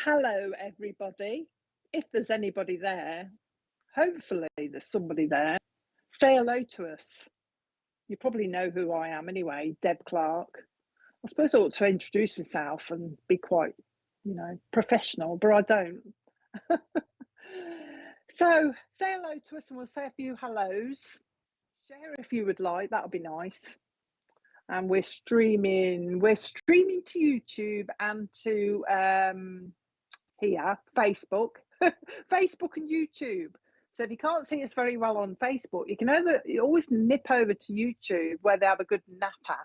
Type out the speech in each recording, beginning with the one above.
Hello, everybody. If there's anybody there, hopefully there's somebody there. Say hello to us. You probably know who I am anyway, Deb Clarke. I suppose I ought to introduce myself and be quite, professional, but I don't. So say hello to us and we'll say a few hellos. Share if you would like, that would be nice. And we're streaming to YouTube and to here, Facebook, Facebook and YouTube. So if you can't see us very well on Facebook, you always nip over to YouTube where they have a good natter.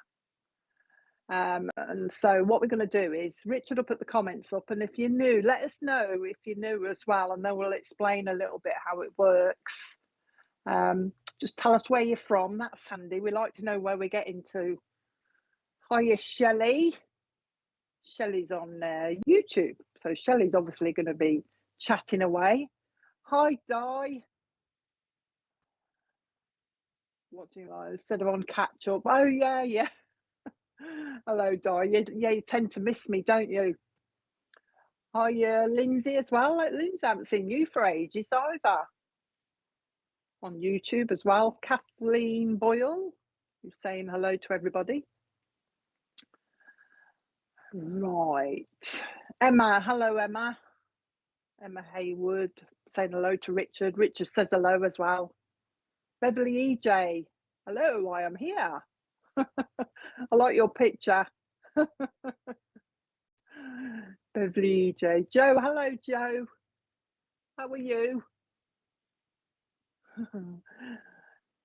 And so what we're going to do is Richard will put the comments up, and if you're new, let us know if you're new as well, and then we'll explain a little bit how it works. Just tell us where you're from. That's handy. We like to know where we're getting to. Hiya, Shelley. Shelley's on YouTube, so Shelley's obviously going to be chatting away. Hi, Di. What do you like instead of on catch up? Oh yeah. Hello, Di. You tend to miss me, don't you? Hi, Lindsay as well. Lindsay, I haven't seen you for ages either. On YouTube as well. Kathleen Boyle, who's saying hello to everybody. Right. Emma, hello, Emma. Emma Haywood saying hello to Richard. Richard says hello as well. Beverly EJ, hello, I am here. I like your picture. Beverly EJ. Joe, hello, Joe. How are you?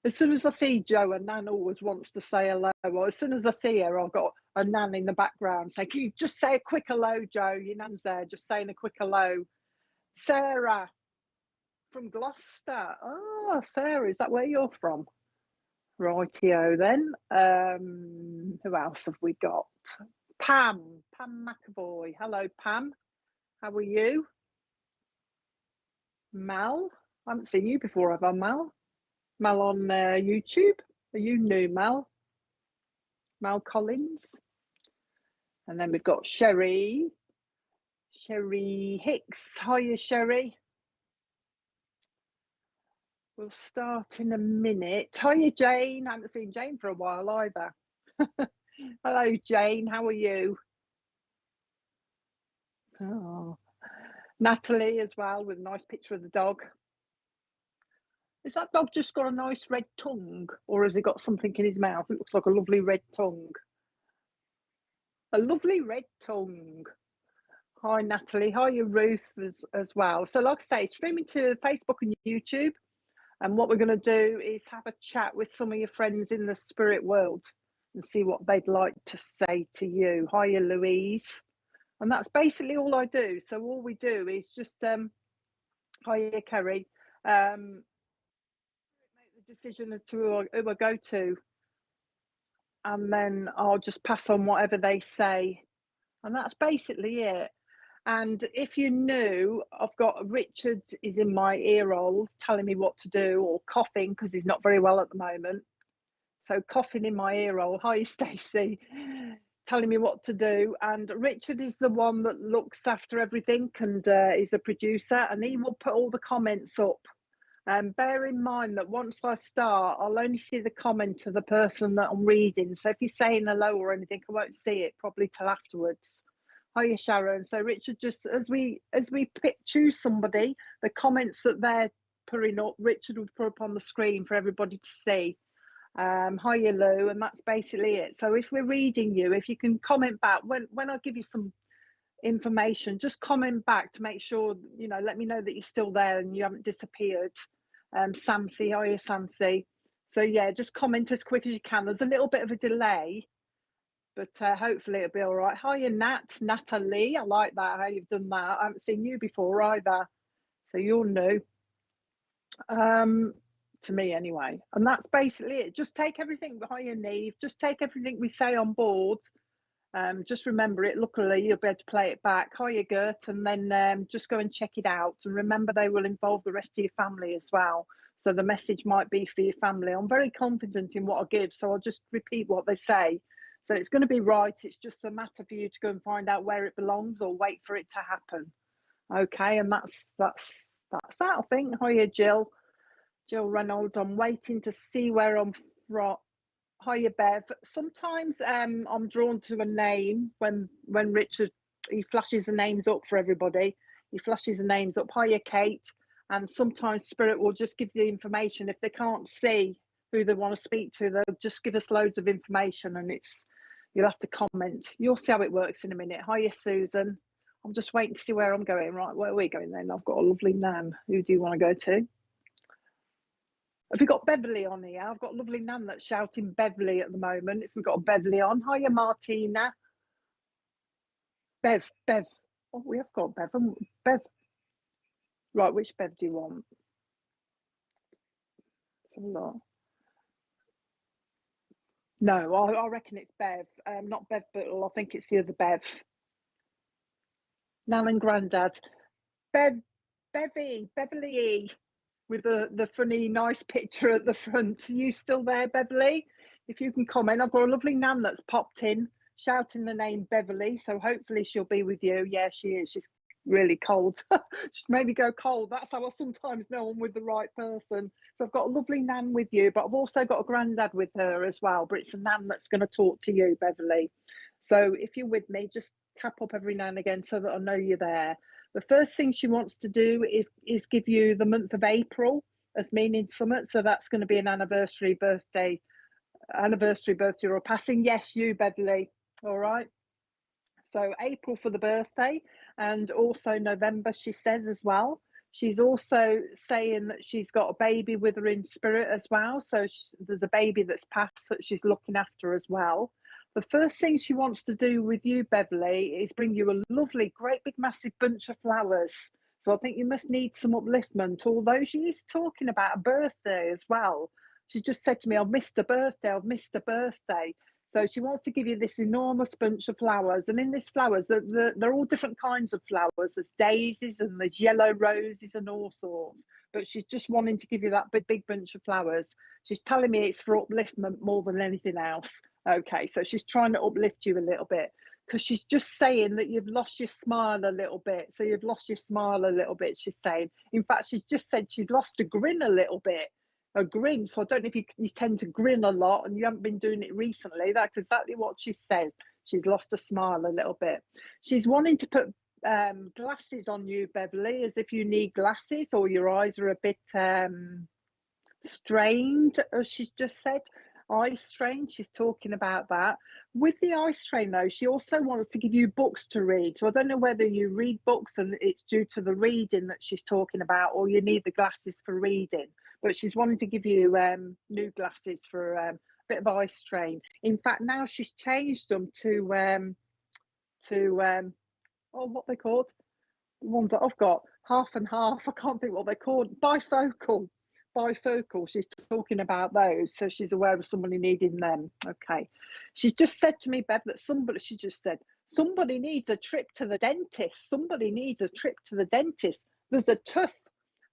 As soon as I see Joe, a Nan always wants to say hello. Well, as soon as I see her, I've got a Nan in the background saying, can you just say a quick hello, Joe? Your Nan's there, just saying a quick hello. Sarah from Gloucester. Oh, Sarah, is that where you're from? Rightio then. Who else have we got? Pam McAvoy. Hello, Pam. How are you? Mel. I haven't seen you before, have I, Mel? Mel on YouTube. Are you new, Mel? Mel Collins. And then we've got Sherry. Sherry Hicks. Hiya, Sherry. We'll start in a minute. Hiya, Jane. I haven't seen Jane for a while either. Hello, Jane. How are you? Oh. Natalie as well, with a nice picture of the dog. Has that dog just got a nice red tongue, or has he got something in his mouth? It looks like a lovely red tongue. A lovely red tongue. Hi, Natalie. Hi, Ruth as well. So like I say, streaming to Facebook and YouTube. And what we're going to do is have a chat with some of your friends in the spirit world and see what they'd like to say to you. Hiya, Louise. And that's basically all I do. So all we do is just, hiya, Kerry, make the decision as to who I go to. And then I'll just pass on whatever they say. And that's basically it. And if you're new, I've got Richard is in my ear hole telling me what to do, or coughing because he's not very well at the moment. So coughing in my ear hole. Hi, Stacey, telling me what to do. And Richard is the one that looks after everything and is a producer, and he will put all the comments up. And bear in mind that once I start, I'll only see the comment of the person that I'm reading. So if you're saying hello or anything, I won't see it probably till afterwards. Hiya, Sharon. So Richard, just as we choose somebody, the comments that they're putting up, Richard would put up on the screen for everybody to see. Hiya, Lou, and that's basically it. So if we're reading you, if you can comment back when I give you some information, just comment back to make sure, let me know that you're still there and you haven't disappeared. Samsi, hiya, Samsi. So yeah, just comment as quick as you can. There's a little bit of a delay, but hopefully it'll be all right. Hiya, Natalie. I like that, how you've done that. I haven't seen you before either. So you're new. To me anyway. And that's basically it. Just take everything, hiya, Neve. Just take everything we say on board. Just remember it. Luckily, you'll be able to play it back. Hiya, Gert. And then just go and check it out. And remember, they will involve the rest of your family as well. So the message might be for your family. I'm very confident in what I give, so I'll just repeat what they say. So it's going to be right. It's just a matter for you to go and find out where it belongs or wait for it to happen. Okay, and that's that, I think. Hiya, Jill. Jill Reynolds. I'm waiting to see where I'm from. Hiya, Bev. Sometimes I'm drawn to a name when Richard, he flashes the names up for everybody. He flashes the names up. Hiya, Kate. And sometimes Spirit will just give the information. If they can't see who they want to speak to, they'll just give us loads of information, and you'll have to comment. You'll see how it works in a minute. Hiya, Susan. I'm just waiting to see where I'm going. Right, where are we going then? I've got a lovely Nan. Who do you want to go to? Have we got Beverly on here? I've got a lovely Nan that's shouting Beverly at the moment. If we've got Beverly on. Hiya, Martina. Bev. Oh, we have got Bev. Bev. Right, which Bev do you want? Let's have a look. No, I reckon it's Bev. Not Bev Buttle. I think it's the other Bev. Nan and Grandad. Beverly, with the funny, nice picture at the front. Are you still there, Beverly? If you can comment. I've got a lovely Nan that's popped in, shouting the name Beverly, so hopefully she'll be with you. Yeah, she is. She's really cold. She's made me go cold. That's how I sometimes know I'm with the right person. So I've got a lovely Nan with you, but I've also got a Grandad with her as well, but it's a Nan that's going to talk to you, Beverly. So if you're with me, just tap up every now and again so that I know you're there. The first thing she wants to do is give you the month of April as meaning summit. So that's going to be an anniversary birthday or a passing. Yes, you, Beverly. All right. So April for the birthday, and also November, she says as well. She's also saying that she's got a baby with her in spirit as well. So there's a baby that's passed that she's looking after as well. The first thing she wants to do with you, Beverly, is bring you a lovely, great big massive bunch of flowers. So I think you must need some upliftment, although she is talking about a birthday as well. She just said to me, I've missed a birthday. So she wants to give you this enormous bunch of flowers. And in these flowers, they're all different kinds of flowers. There's daisies and there's yellow roses and all sorts. But she's just wanting to give you that big bunch of flowers. She's telling me it's for upliftment more than anything else. Okay, so she's trying to uplift you a little bit, because she's just saying that you've lost your smile a little bit. So you've lost your smile a little bit, she's saying. In fact, she's just said she's lost a grin a little bit. A grin. So I don't know if you tend to grin a lot and you haven't been doing it recently. That's exactly what she said. She's lost a smile a little bit. She's wanting to put glasses on you, Beverly, as if you need glasses or your eyes are a bit strained, as she's just said. Eye strain, she's talking about that. With the eye strain though, she also wants to give you books to read. So I don't know whether you read books and it's due to the reading that she's talking about, or you need the glasses for reading. But she's wanting to give you new glasses for a bit of eye strain. In fact, now she's changed them to what they called, the ones that I've got, half and half. I can't think what they're called. Bifocal. She's talking about those, so she's aware of somebody needing them. Okay, she's just said to me, Bev, that somebody needs a trip to the dentist. There's a tooth,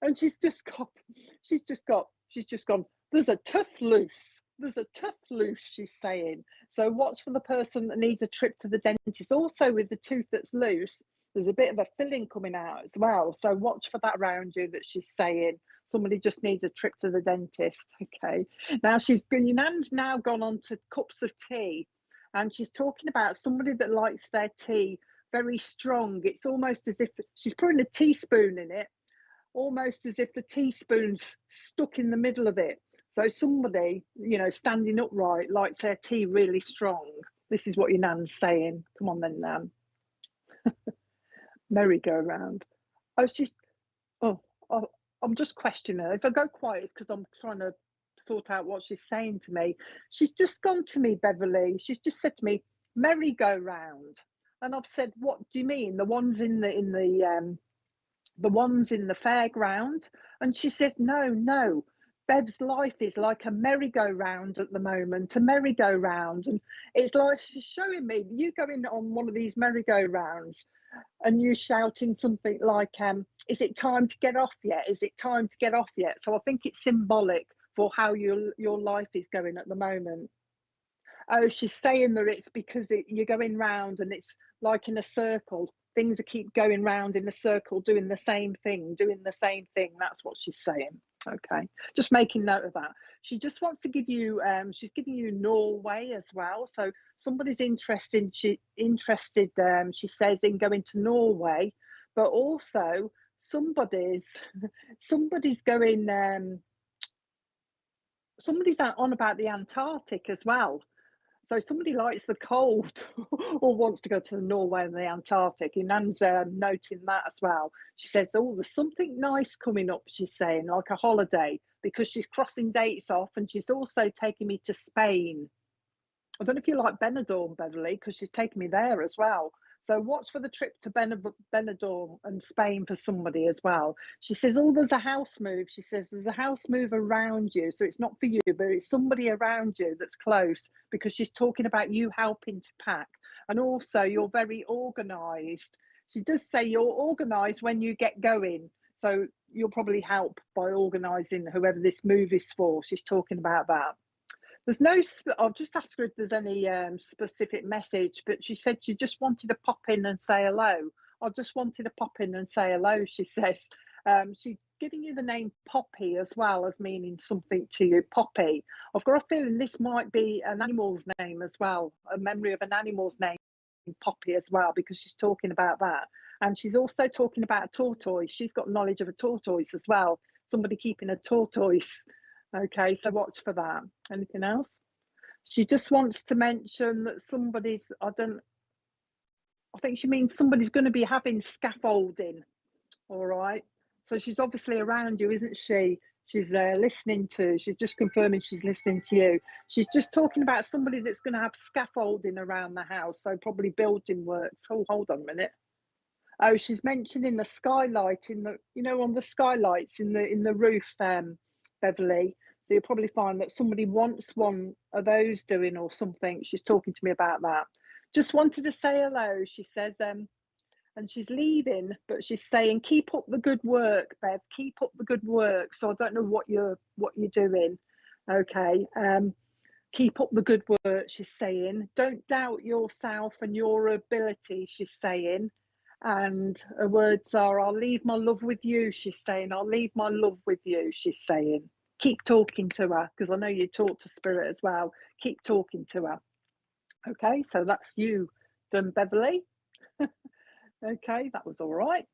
and she's just gone, there's a tooth loose, she's saying. So watch for the person that needs a trip to the dentist. Also, with the tooth that's loose, there's a bit of a filling coming out as well. So watch for that around you, that she's saying. Somebody just needs a trip to the dentist. Okay. Now Nan's now gone on to cups of tea, and she's talking about somebody that likes their tea very strong. It's almost as if she's putting a teaspoon in it, almost as if the teaspoon's stuck in the middle of it. So somebody, standing upright, likes their tea really strong. This is what your Nan's saying. Come on then, Nan. Merry-go-round. I'm just questioning her. If I go quiet, it's because I'm trying to sort out what she's saying to me. She's just gone to me, Beverly. She's just said to me, merry-go-round. And I've said, what do you mean? The ones in the fairground? And she says, no. Bev's life is like a merry-go-round at the moment, and it's like she's showing me you going on one of these merry-go-rounds and you shouting something like, is it time to get off yet? So I think it's symbolic for how your life is going at the moment. Oh, she's saying that it's because you're going round and it's like in a circle. things are keep going round in a circle, doing the same thing. That's what she's saying. Okay, just making note of that. She just wants to give you, she's giving you Norway as well. So somebody's interested, she says, in going to Norway, but also somebody's going, somebody's on about the Antarctic as well. So somebody likes the cold or wants to go to Norway and the Antarctic. And Nan's noting that as well. She says, oh, there's something nice coming up, she's saying, like a holiday, because she's crossing dates off, and she's also taking me to Spain. I don't know if you like Benidorm, Beverly, because she's taking me there as well. So watch for the trip to Benidorm and Spain for somebody as well. She says, oh, there's a house move. She says, there's a house move around you. So it's not for you, but it's somebody around you that's close, because she's talking about you helping to pack. And also, you're very organised. She does say you're organised when you get going. So you'll probably help by organising whoever this move is for. She's talking about that. There's no, I'll just ask her if there's any specific message, but she said she just wanted to pop in and say hello. I just wanted to pop in and say hello, she says. She's giving you the name Poppy as well as meaning something to you, Poppy. I've got a feeling this might be an animal's name as well, a memory of an animal's name, Poppy as well, because she's talking about that. And she's also talking about a tortoise. She's got knowledge of a tortoise as well, somebody keeping a tortoise. Okay, so watch for that. Anything else? She just wants to mention that somebody's, I think she means somebody's going to be having scaffolding. All right. So she's obviously around you, isn't she? She's listening to, she's just confirming she's listening to you. She's just talking about somebody that's going to have scaffolding around the house. So probably building works. Oh, hold on a minute. Oh, she's mentioning the skylight in the, you know, on the skylights in the roof, Beverly. So you'll probably find that somebody wants one of those doing or something. She's talking to me about that. Just wanted to say hello, she says, and she's leaving, but she's saying, keep up the good work, Bev, keep up the good work. So I don't know what you're doing. Okay. Keep up the good work, she's saying. Don't doubt yourself and your ability, she's saying. And her words are, I'll leave my love with you, she's saying. I'll leave my love with you, she's saying. Keep talking to her, because I know you talk to spirit as well. Keep talking to her. Okay, so that's you done, Beverly. Okay, that was all right.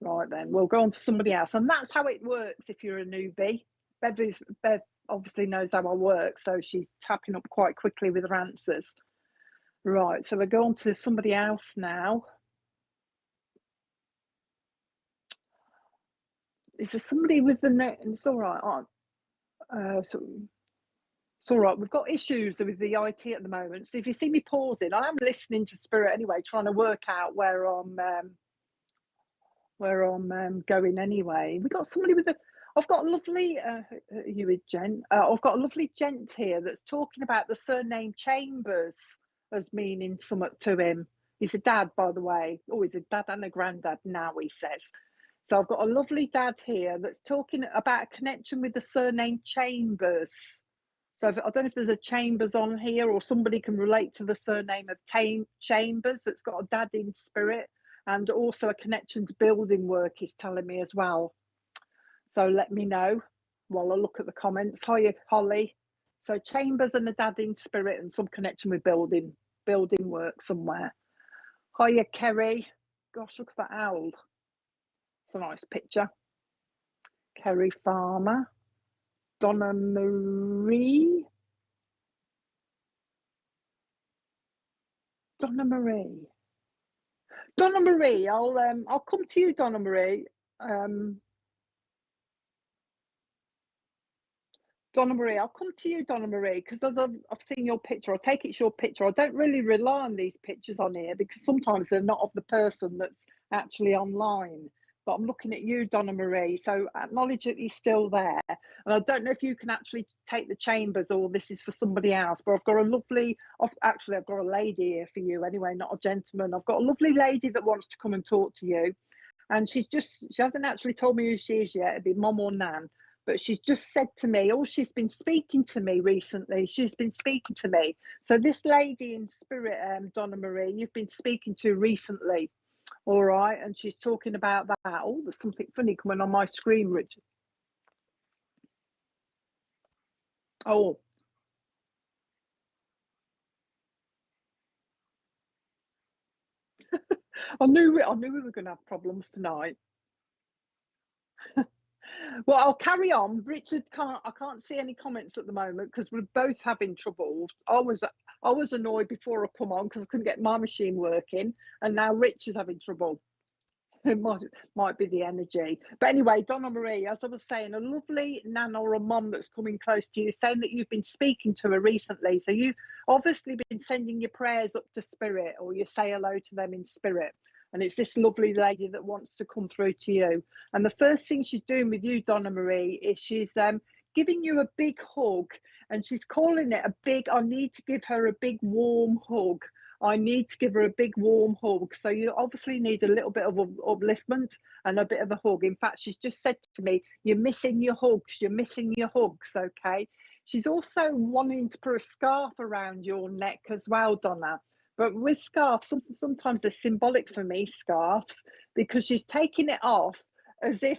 Right then, we'll go on to somebody else. And that's how it works if you're a newbie. Bev obviously knows how I work, so she's tapping up quite quickly with her answers. Right, so we're going to somebody else now. Is there somebody with the note? It's all right. So it's all right. We've got issues with the IT at the moment. So if you see me pausing, I am listening to spirit anyway, trying to work out where I'm going anyway. We got somebody with the. I've got a lovely you with Jen. I've got a lovely gent here that's talking about the surname Chambers as meaning something to him. He's a dad, by the way. Oh, he's a dad and a granddad now, he says. So I've got a lovely dad here that's talking about a connection with the surname Chambers. So I don't know if there's a Chambers on here, or somebody can relate to the surname of Chambers that's got a dad in spirit, and also a connection to building work, he's telling me as well. So let me know while I look at the comments. Hiya, Holly. So Chambers and a dad in spirit and some connection with building work somewhere. Hiya, Kerry. Gosh, look at that owl. It's a nice picture. Kerry Farmer. Donna Marie. Donna Marie, I'll come to you, Donna Marie. Donna Marie, I'll come to you, Donna Marie, because as I've seen your picture, I take it's your picture. I don't really rely on these pictures on here because sometimes they're not of the person that's actually online. But I'm looking at you, Donna Marie, so acknowledge that you're still there. And I don't know if you can actually take the Chambers or this is for somebody else, but I've got a lovely, actually I've got a lady here for you anyway, not a gentleman. I've got a lovely lady that wants to come and talk to you. And she hasn't actually told me who she is yet, it'd be Mom or Nan. But she's just said to me, oh, she's been speaking to me recently. She's been speaking to me. So this lady in spirit, Donna Marie, you've been speaking to recently. All right, and she's talking about that. Oh, there's something funny coming on my screen, Richard. Oh, I knew we were going to have problems tonight. Well, I'll carry on. Richard can't. I can't see any comments at the moment because we're both having trouble. I was annoyed before I come on because I couldn't get my machine working, and now Rich is having trouble. It might be the energy. But anyway, Donna Marie, as I was saying, a lovely nan or a mum that's coming close to you, saying that you've been speaking to her recently. So you've obviously been sending your prayers up to spirit, or you say hello to them in spirit. And it's this lovely lady that wants to come through to you. And the first thing she's doing with you, Donna Marie, is she's giving you a big hug, and she's calling it a big, I need to give her a big warm hug. I need to give her a big warm hug. So you obviously need a little bit of upliftment and a bit of a hug. In fact, she's just said to me, you're missing your hugs, you're missing your hugs, okay? She's also wanting to put a scarf around your neck as well, Donna. But with scarves, sometimes they're symbolic for me, scarves, because she's taking it off as if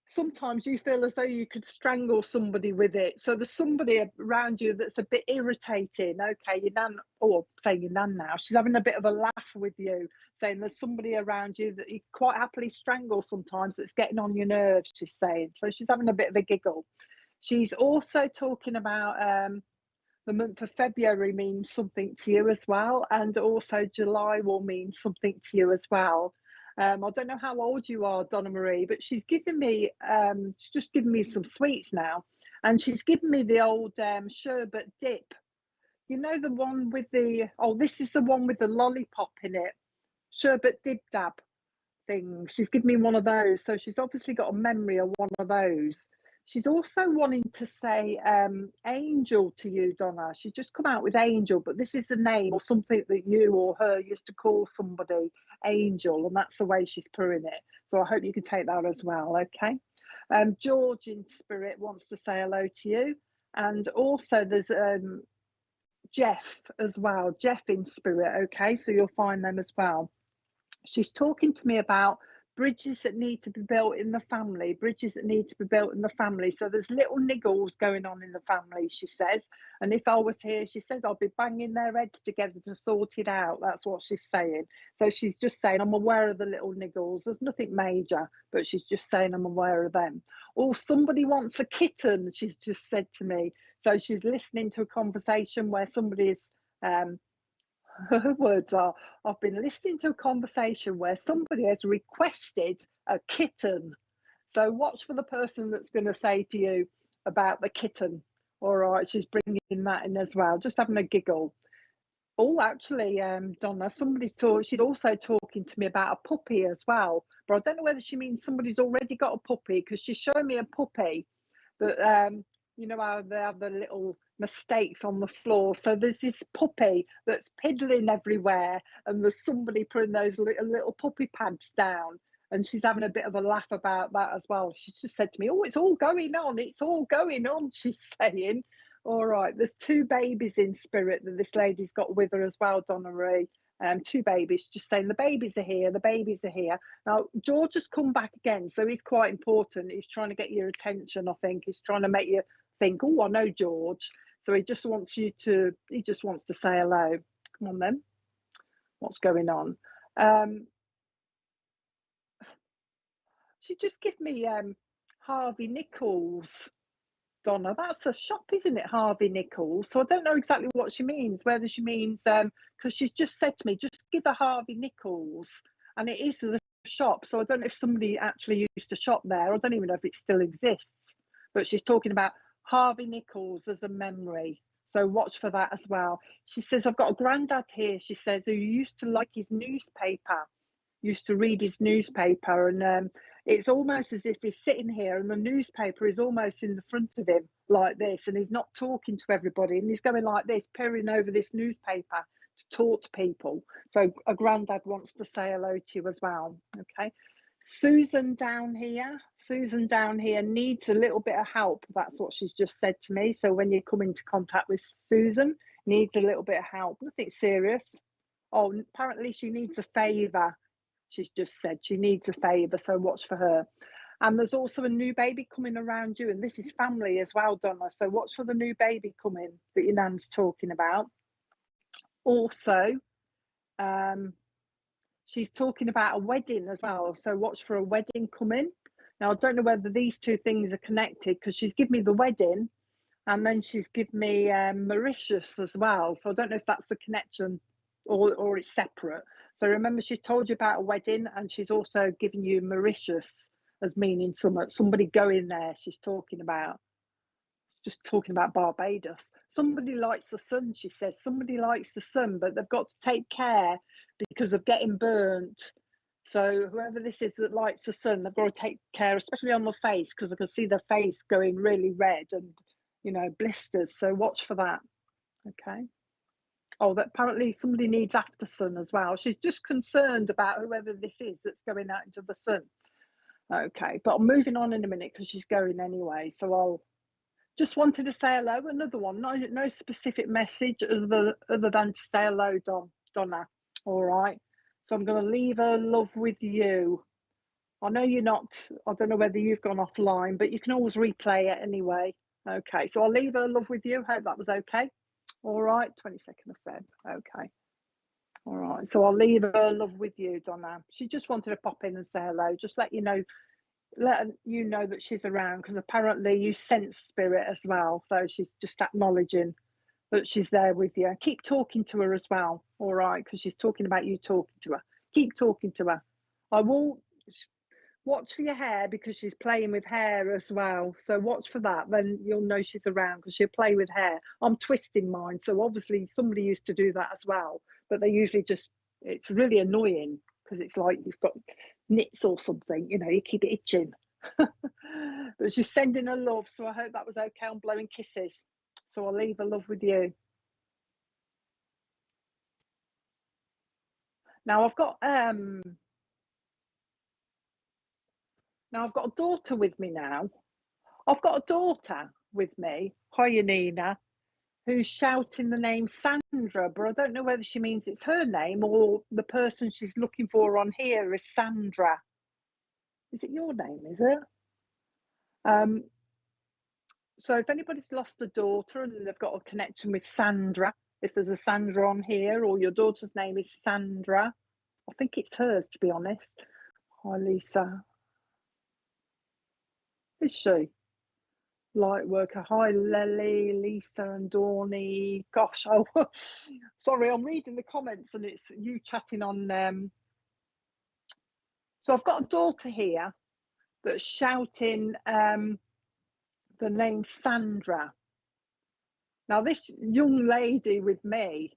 sometimes you feel as though you could strangle somebody with it. So there's somebody around you that's a bit irritating. Okay, your nan, or saying your nan now, she's having a bit of a laugh with you, saying there's somebody around you that you quite happily strangle sometimes that's getting on your nerves, she's saying. So she's having a bit of a giggle. She's also talking about the month of February means something to you as well, and also July will mean something to you as well. I don't know how old you are, Donna Marie, but she's given me, she's just given me some sweets now, and she's given me the old sherbet dip. You know, the one with the, oh, this is the one with the lollipop in it, sherbet dib dab thing. She's given me one of those, so she's obviously got a memory of one of those. She's also wanting to say angel to you, Donna. She's just come out with angel, but this is a name or something that you or her used to call somebody, angel, and that's the way she's purring it. So I hope you can take that as well, okay? George in spirit wants to say hello to you. And also there's Jeff as well, Jeff in spirit, okay? So you'll find them as well. She's talking to me about bridges that need to be built in the family, bridges that need to be built in the family. So there's little niggles going on in the family, she says. And if I was here, she says, I'll be banging their heads together to sort it out. That's what she's saying. So she's just saying, I'm aware of the little niggles. There's nothing major, but she's just saying, I'm aware of them. Oh, somebody wants a kitten, she's just said to me. So she's listening to a conversation where somebody's her words are, I've been listening to a conversation where somebody has requested a kitten. So watch for the person that's going to say to you about the kitten. All right, she's bringing that in as well, just having a giggle. Oh, actually, Donna, she's also talking to me about a puppy as well. But I don't know whether she means somebody's already got a puppy, because she's showing me a puppy that you know how they have the little mistakes on the floor. So there's this puppy that's piddling everywhere, and there's somebody putting those little puppy pads down, and she's having a bit of a laugh about that as well. She's just said to me, oh, it's all going on, it's all going on, she's saying. All right, there's two babies in spirit that this lady's got with her as well, Donna Marie. Two babies, just saying the babies are here, the babies are here. Now, George has come back again, so he's quite important. He's trying to get your attention, I think. He's trying to make you think, oh, I know George. So he just wants to say hello. Come on then. What's going on? She just give me Harvey Nichols. Donna, that's a shop, isn't it, Harvey Nichols? So I don't know exactly what she means, whether she means, because she's just said to me, just give her Harvey Nichols, and it is the shop. So I don't know if somebody actually used to shop there. I don't even know if it still exists, but she's talking about Harvey Nichols as a memory. So watch for that as well. She says, I've got a granddad here, she says, who used to like his newspaper, used to read his newspaper, and it's almost as if he's sitting here and the newspaper is almost in the front of him like this, and he's not talking to everybody, and he's going like this, peering over this newspaper to talk to people. So a granddad wants to say hello to you as well. Okay, Susan down here needs a little bit of help. That's what she's just said to me. So when you come into contact with Susan, needs a little bit of help, nothing serious. Oh, apparently she needs a favour. She's just said she needs a favour, so watch for her. And there's also a new baby coming around you, and this is family as well, Donna. So watch for the new baby coming that your nan's talking about. Also, she's talking about a wedding as well. So watch for a wedding coming. Now, I don't know whether these two things are connected because she's given me the wedding and then she's given me Mauritius as well. So I don't know if that's the connection or it's separate. So remember, she's told you about a wedding and she's also given you Mauritius as meaning somebody going there. She's talking about just talking about Barbados. Somebody likes the sun, she says. Somebody likes the sun, but they've got to take care because of getting burnt. So whoever this is that likes the sun, they've got to take care, especially on the face, because I can see their face going really red and, you know, blisters. So watch for that. Okay. Oh, that apparently somebody needs after sun as well. She's just concerned about whoever this is that's going out into the sun. Okay, but I'm moving on in a minute because she's going anyway. So I'll just wanted to say hello. Another one. No specific message other than to say hello, Donna. All right. So I'm going to leave her love with you. I know you're not. I don't know whether you've gone offline, but you can always replay it anyway. Okay. So I'll leave her love with you. Hope that was okay. All right. 22nd of Feb. Okay. All right. So I'll leave her love with you, Donna. She just wanted to pop in and say hello. Just let you know that she's around because apparently you sense spirit as well, so she's just acknowledging that she's there with you. Keep talking to her as well, all right, because she's talking about you talking to her. Keep talking to her. I will watch for your hair because she's playing with hair as well, so watch for that, then you'll know she's around because she'll play with hair. I'm twisting mine, so obviously somebody used to do that as well, but they usually just, it's really annoying because it's like you've got nits or something, you know, you keep it itching. But she's sending her love, so I hope that was okay. I'm blowing kisses, so I'll leave her love with you. Now I've got a daughter with me now. I've got a daughter with me, hiya Nina, who's shouting the name Sandra, but I don't know whether she means it's her name or the person she's looking for on here is Sandra. Is it your name, is it? So if anybody's lost a daughter and they've got a connection with Sandra, if there's a Sandra on here or your daughter's name is Sandra, I think it's hers, to be honest. Hi, Lisa. Is she? Light worker. Hi, Lily, Lisa and Dawny. Gosh, oh, sorry, I'm reading the comments and it's you chatting on. So I've got a daughter here that's shouting the name Sandra. Now, this young lady with me,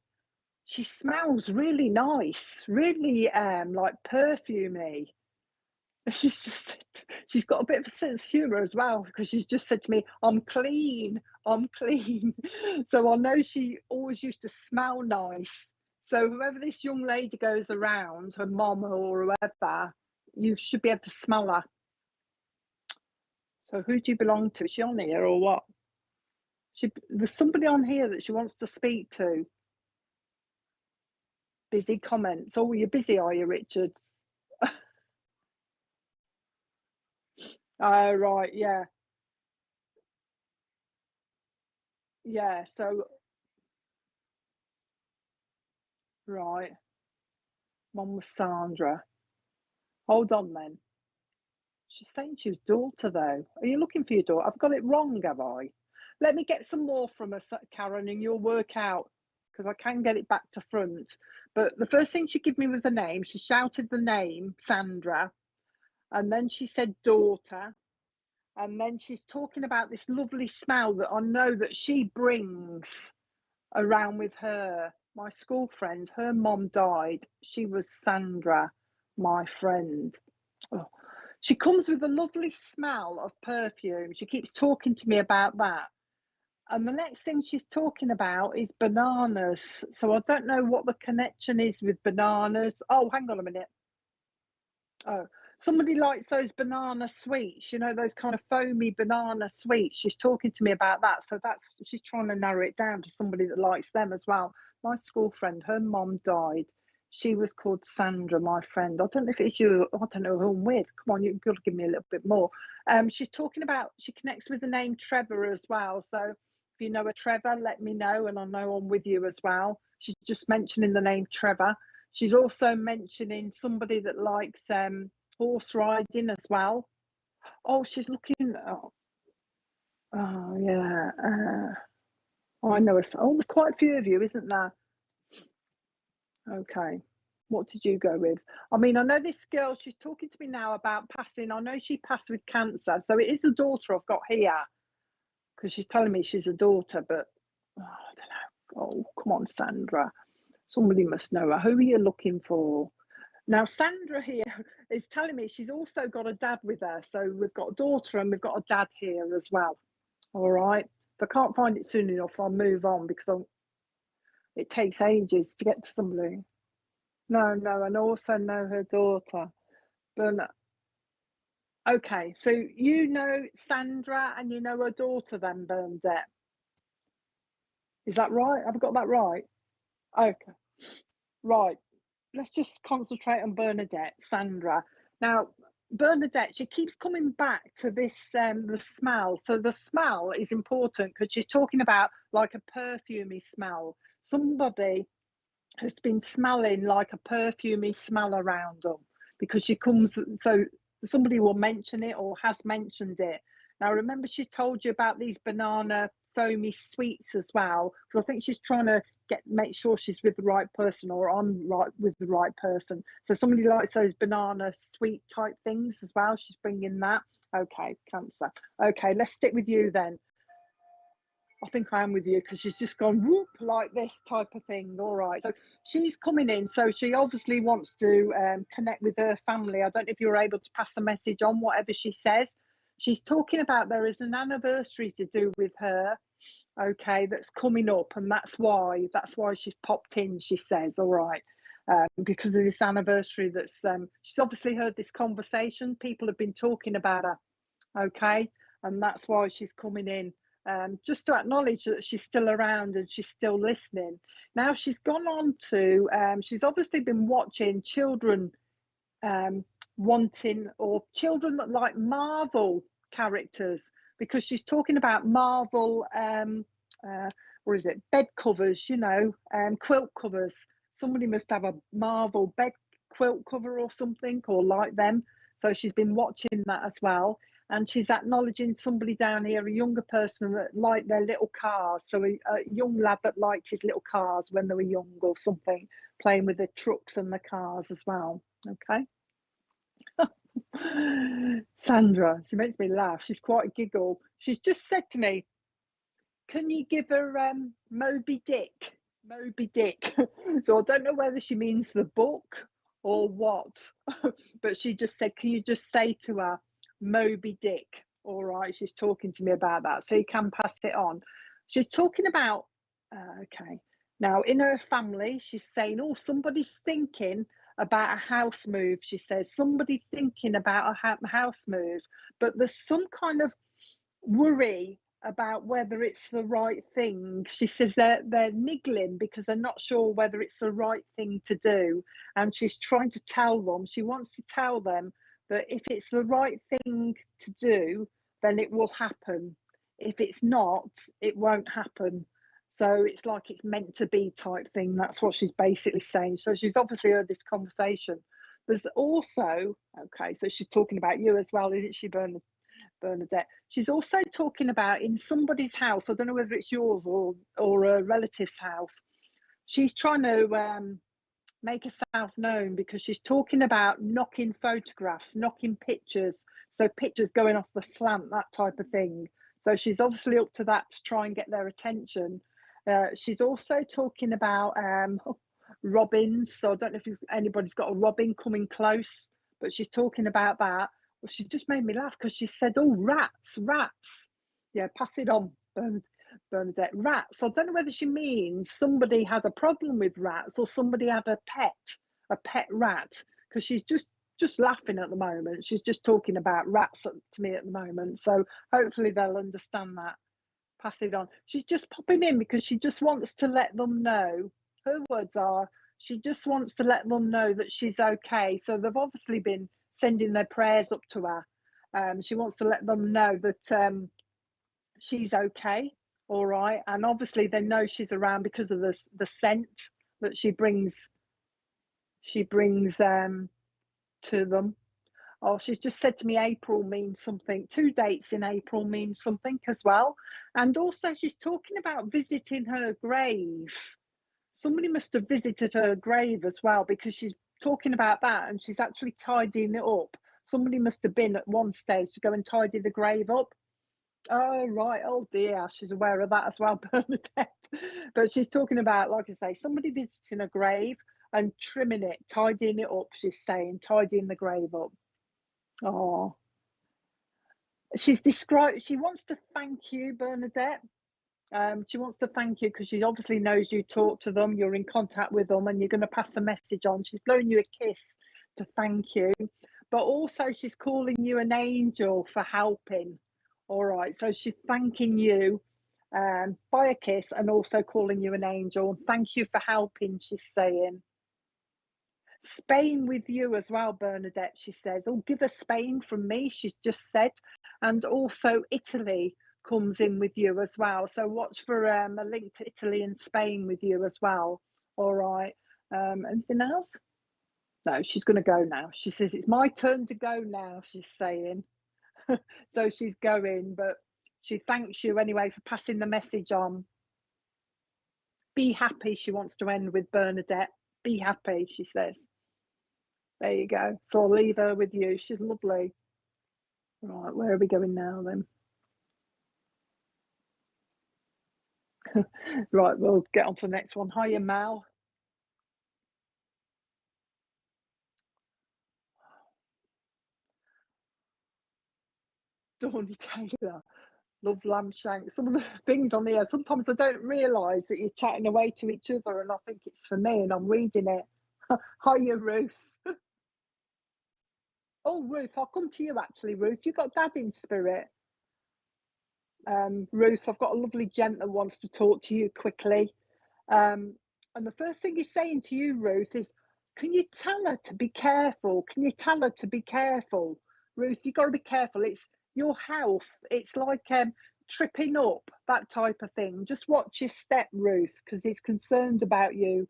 she smells really nice, really like perfumey. She's got a bit of a sense of humour as well because she's just said to me, I'm clean. So I know she always used to smell nice. So whoever this young lady goes around, her mom or whoever, you should be able to smell her. So who do you belong to? Is she on here or what? There's somebody on here that she wants to speak to. Busy comments. Oh, you're busy, are you, Richard? Oh, right, yeah. Yeah, so, right. One was Sandra. Hold on then. She's saying she was daughter, though. Are you looking for your daughter? I've got it wrong, have I? Let me get some more from her, Karen, and you'll work out, because I can get it back to front. But the first thing she gave me was the name. She shouted the name, Sandra. And then she said daughter. And then she's talking about this lovely smell that I know that she brings around with her. My school friend, her mom died. She was Sandra, my friend. Oh, she comes with a lovely smell of perfume. She keeps talking to me about that. And the next thing she's talking about is bananas. So I don't know what the connection is with bananas. Oh, hang on a minute. Oh, somebody likes those banana sweets, you know, those kind of foamy banana sweets. She's talking to me about that. So she's trying to narrow it down to somebody that likes them as well. My school friend, her mom died. She was called Sandra, my friend. I don't know if it's you. I don't know who I'm with. Come on, you've got to give me a little bit more. She's talking about, she connects with the name Trevor as well. So if you know a Trevor, let me know, and I know I'm with you as well. She's just mentioning the name Trevor. She's also mentioning somebody that likes horse riding as well. Oh, she's looking. Oh yeah. Oh, I know. Oh, there's quite a few of you, isn't there? Okay. What did you go with? I mean, I know this girl, she's talking to me now about passing. I know she passed with cancer. So it is the daughter I've got here, because she's telling me she's a daughter, but oh, I don't know. Oh, come on, Sandra. Somebody must know her. Who are you looking for? Now, Sandra here is telling me she's also got a dad with her. So we've got a daughter and we've got a dad here as well. All right. If I can't find it soon enough, I'll move on, because it takes ages to get to somebody. No, and also know her daughter. But okay, so you know Sandra and you know her daughter then, Bernadette. Is that right? Have I got that right? Okay, right. Let's just concentrate on Bernadette, Sandra. Now, Bernadette, she keeps coming back to this, the smell. So the smell is important, because she's talking about like a perfumey smell. Somebody has been smelling like a perfumey smell around them, because she comes, so somebody will mention it or has mentioned it. Now, remember, she told you about these banana foamy sweets as well, because I think she's trying to make sure she's with the right person, or I'm right with the right person. So somebody likes those banana sweet type things as well. She's bringing that. Okay, Cancer. Okay, let's stick with you then. I think I am with you, because she's just gone whoop like this type of thing. All right, so she's coming in, so she obviously wants to connect with her family. I don't know if you're able to pass a message on, whatever she says. She's talking about there is an anniversary to do with her, okay, that's coming up, and that's why she's popped in, she says. All right, because of this anniversary that's she's obviously heard this conversation, people have been talking about her, okay, and that's why she's coming in, just to acknowledge that she's still around and she's still listening. Now, she's gone on to she's obviously been watching children wanting, or children that like Marvel characters, because she's talking about Marvel what is it, bed covers, you know, quilt covers. Somebody must have a Marvel bed quilt cover or something, or like them. So she's been watching that as well, and she's acknowledging somebody down here, a younger person that liked their little cars. So a young lad that liked his little cars when they were young or something, playing with the trucks and the cars as well. Okay. Sandra, she makes me laugh. She's quite a giggle. She's just said to me, can you give her Moby Dick? Moby Dick. So I don't know whether she means the book or what, but she just said, can you just say to her Moby Dick? All right, she's talking to me about that, so you can pass it on. She's talking about okay, now in her family, she's saying, oh, somebody's thinking about a house move. She says somebody thinking about a house move, but there's some kind of worry about whether it's the right thing. She says they're niggling because they're not sure whether it's the right thing to do, and she's trying to tell them, she wants to tell them that if it's the right thing to do, then it will happen. If it's not, it won't happen. So it's like it's meant to be type thing. That's what she's basically saying. So she's obviously heard this conversation. There's also, okay, so she's talking about you as well, isn't she, Bernadette? She's also talking about in somebody's house. I don't know whether it's yours or a relative's house. She's trying to make herself known, because she's talking about knocking photographs, knocking pictures, so pictures going off the slant, that type of thing. So she's obviously up to that to try and get their attention. She's also talking about robins. So I don't know if anybody's got a robin coming close, but she's talking about that. Well, she just made me laugh, because she said, oh, rats. Yeah, pass it on, Bernadette. Rats. I don't know whether she means somebody had a problem with rats, or somebody had a pet rat, because she's just laughing at the moment. She's just talking about rats to me at the moment. So hopefully they'll understand that. Pass it on. She's just popping in because she just wants to let them know. Her words are, She just wants to let them know that she's okay. So they've obviously been sending their prayers up to her. She wants to let them know that she's okay, all right. And obviously they know she's around because of the scent that she brings to them. Oh, she's just said to me April means something. 2 dates in April means something as well. And also she's talking about visiting her grave. Somebody must have visited her grave as well, because she's talking about that and she's actually tidying it up. Somebody must have been at one stage to go and tidy the grave up. Oh, right. Oh, dear. She's aware of that as well, Bernadette. But she's talking about, like I say, somebody visiting a grave and trimming it, tidying it up, she's saying, tidying the grave up. Oh, she's described, she wants to thank you, Bernadette. She wants to thank you because she obviously knows you talk to them, you're in contact with them, and you're going to pass a message on. She's blown you a kiss to thank you, but also she's calling you an angel for helping. All right, so she's thanking you by a kiss and also calling you an angel. Thank you for helping, she's saying. Spain with you as well, Bernadette, she says. Oh, give her Spain from me, she's just said. And also Italy comes in with you as well. So watch for a link to Italy and Spain with you as well. All right. Anything else? No, she's going to go now. She says, it's my turn to go now, she's saying. So she's going, but she thanks you anyway for passing the message on. Be happy, she wants to end with, Bernadette. Be happy, she says. There you go. So I'll leave her with you. She's lovely. Right, where are we going now then? Right, we'll get on to the next one. Hiya, Mal. Dawny Taylor. Love Lamshank. Some of the things on here, sometimes I don't realise that you're chatting away to each other and I think it's for me and I'm reading it. Hiya, Ruth. Oh, Ruth, I'll come to you actually, Ruth. You got Dad in spirit? Ruth, I've got a lovely gent that wants to talk to you quickly. And the first thing he's saying to you, Ruth, is, can you tell her to be careful? Can you tell her to be careful? Ruth, you've got to be careful. It's your health. It's like tripping up, that type of thing. Just watch your step, Ruth, because he's concerned about you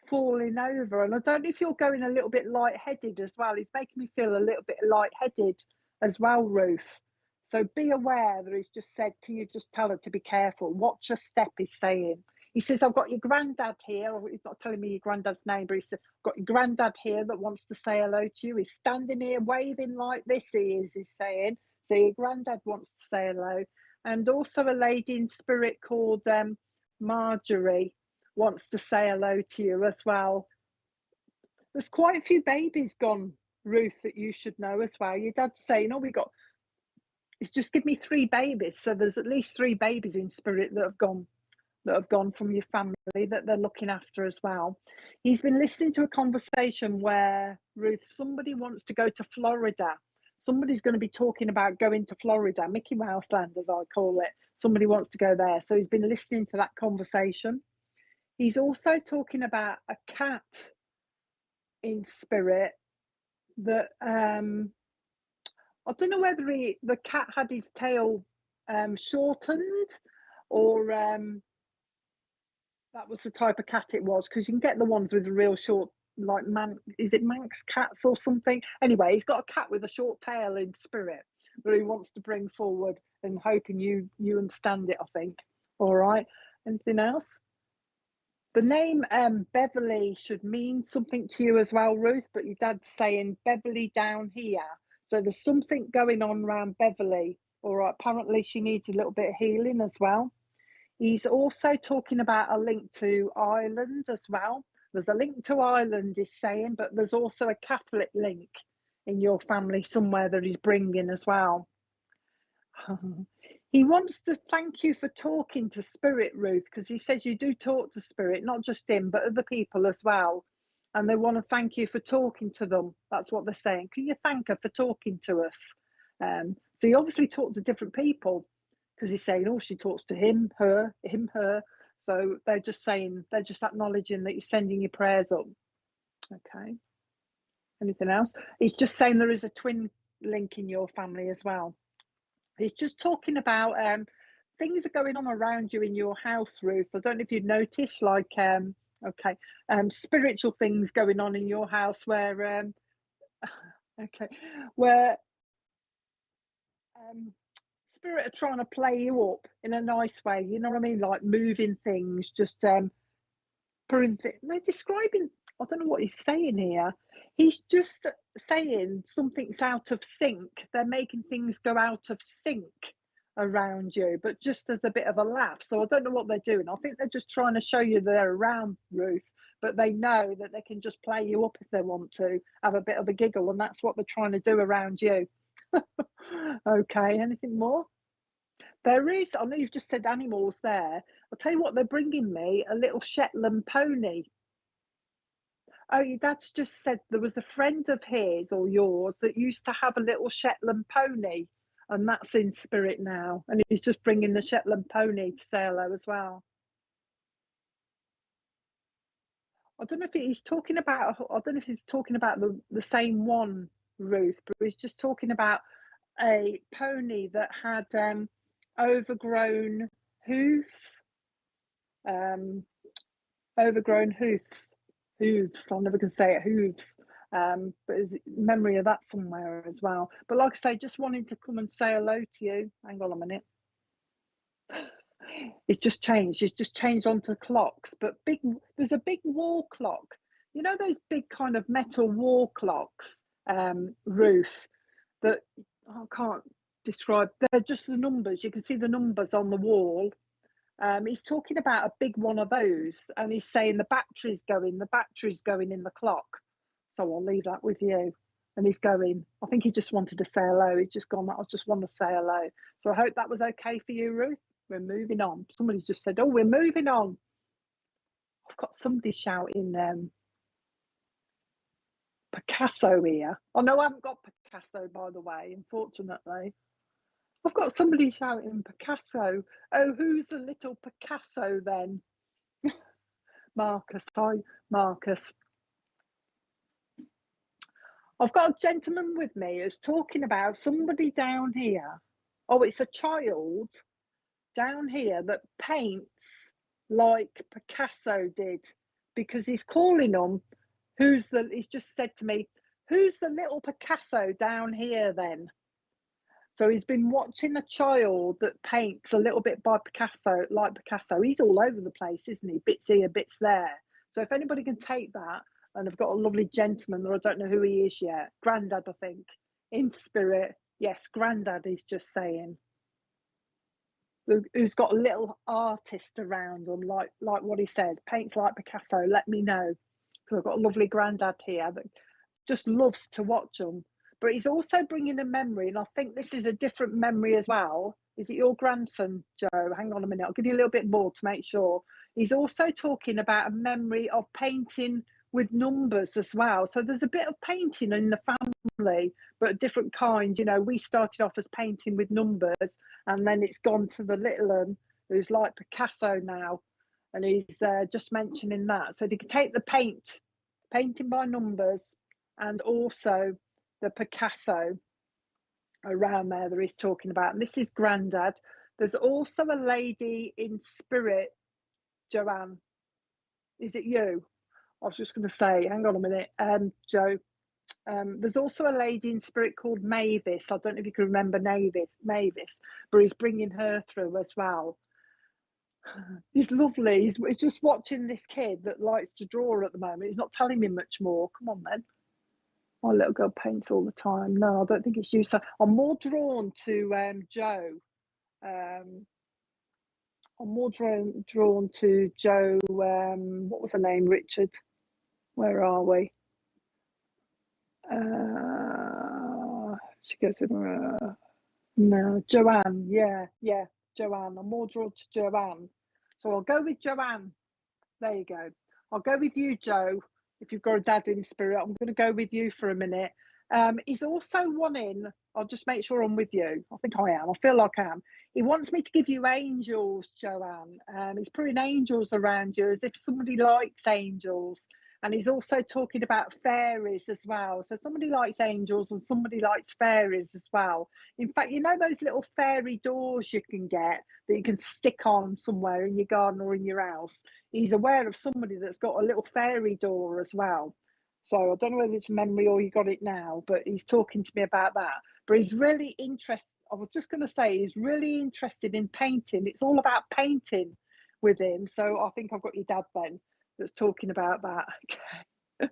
falling over. And I don't know if you're going a little bit lightheaded as well. He's making me feel a little bit lightheaded as well, Ruth. So be aware that he's just said, can you just tell her to be careful? Watch your step, he's saying. He says, I've got your granddad here. He's not telling me your granddad's name, but he said, I've got your granddad here that wants to say hello to you. He's standing here waving like this, he's saying. So your granddad wants to say hello. And also a lady in spirit called Marjorie wants to say hello to you as well. There's quite a few babies gone, Ruth, that you should know as well. Your dad's saying, oh, it's just give me 3 babies. So there's at least 3 babies in spirit that have gone from your family that they're looking after as well. He's been listening to a conversation where, Ruth, somebody wants to go to Florida. Somebody's going to be talking about going to Florida, Mickey Mouse Land, as I call it. Somebody wants to go there. So he's been listening to that conversation. He's also talking about a cat in spirit that I don't know whether the cat had his tail shortened or that was the type of cat it was, because you can get the ones with the real short, like is it Manx cats or something? Anyway, he's got a cat with a short tail in spirit that he wants to bring forward and hoping you understand it, I think. All right. Anything else? The name Beverly should mean something to you as well, Ruth, but your dad's saying Beverly down here. So there's something going on around Beverly. All right, apparently she needs a little bit of healing as well. He's also talking about a link to Ireland as well. There's a link to Ireland, he's saying, but there's also a Catholic link in your family somewhere that he's bringing as well. He wants to thank you for talking to Spirit, Ruth, because he says you do talk to Spirit, not just him, but other people as well. And they want to thank you for talking to them. That's what they're saying. Can you thank her for talking to us? So you obviously talk to different people, because he's saying, oh, she talks to him, her, him, her. So they're just saying, they're just acknowledging that you're sending your prayers up. Okay. Anything else? He's just saying there is a twin link in your family as well. He's just talking about things are going on around you in your house, Ruth. I don't know if you've noticed, like spiritual things going on in your house where where spirit are trying to play you up in a nice way. You know what I mean? Like moving things, just putting they're describing. I don't know what he's saying here. He's just saying something's out of sync. They're making things go out of sync around you, but just as a bit of a laugh. So I don't know what they're doing. I think they're just trying to show you they're around, Ruth, but they know that they can just play you up if they want to, have a bit of a giggle, and that's what they're trying to do around you. Okay, anything more? There is, I know you've just said animals there. I'll tell you what, they're bringing me a little Shetland pony. Oh, your dad's just said there was a friend of his or yours that used to have a little Shetland pony, and that's in spirit now. And he's just bringing the Shetland pony to say hello as well. I don't know if he's talking about, I don't know if he's talking about the same one, Ruth, but he's just talking about a pony that had overgrown hooves. Overgrown hooves. I never can say it, hooves. But there's memory of that somewhere as well. But like I say, just wanting to come and say hello to you. Hang on a minute. It's just changed onto clocks, but there's a big wall clock. You know those big kind of metal wall clocks, Ruth, that I can't describe. They're just the numbers. You can see the numbers on the wall. He's talking about a big one of those, and he's saying the battery's going in the clock. So I'll leave that with you. And he's going. I think he just wanted to say hello. He's just gone, I just want to say hello. So I hope that was okay for you, Ruth. We're moving on. Somebody's just said, oh, we're moving on. I've got somebody shouting Picasso here. Oh, no, I haven't got Picasso, by the way, unfortunately. I've got somebody shouting Picasso. Oh, who's the little Picasso then? Marcus, hi, Marcus. I've got a gentleman with me who's talking about somebody down here. Oh, it's a child down here that paints like Picasso did, because he's calling them, he's just said to me, who's the little Picasso down here then? So he's been watching a child that paints a little bit by Picasso, like Picasso. He's all over the place, isn't he? Bits here, bits there. So if anybody can take that, and I've got a lovely gentleman, or I don't know who he is yet, Grandad, I think, in spirit. Yes, Grandad, he's just saying. Who's got a little artist around them, like what he says, paints like Picasso, let me know. Because I've got a lovely Grandad here that just loves to watch them. But he's also bringing a memory, and I think this is a different memory as well. Is it your grandson, Joe? Hang on a minute, I'll give you a little bit more to make sure. He's also talking about a memory of painting with numbers as well. So there's a bit of painting in the family, but different kind. You know, we started off as painting with numbers, and then it's gone to the little one who's like Picasso now, and he's just mentioning that. So you can take the painting by numbers, and also the Picasso around there that he's talking about. And this is Grandad. There's also a lady in spirit, Joanne. Is it you? I was just going to say, hang on a minute, Joe. There's also a lady in spirit called Mavis. I don't know if you can remember Mavis, but he's bringing her through as well. He's lovely. He's just watching this kid that likes to draw at the moment. He's not telling me much more. Come on then. My little girl paints all the time. No, I don't think it's you. So I'm more drawn to Joe. I'm more drawn to Joe. What was her name? Richard. Where are we? She goes, no, Joanne. Yeah, Joanne. I'm more drawn to Joanne. So I'll go with Joanne. There you go. I'll go with you, Joe. If you've got a dad in spirit, I'm going to go with you for a minute. He's also wanting, I'll just make sure I'm with you. I think I am. I feel like I am. He wants me to give you angels, Joanne. He's putting angels around you as if somebody likes angels. And he's also talking about fairies as well. So somebody likes angels and somebody likes fairies as well. In fact, you know those little fairy doors you can get that you can stick on somewhere in your garden or in your house? He's aware of somebody that's got a little fairy door as well. So I don't know whether it's memory or you got it now, but he's talking to me about that. But he's really interested. I was just going to say he's really interested in painting. It's all about painting with him. So I think I've got your dad then that's talking about that. Okay.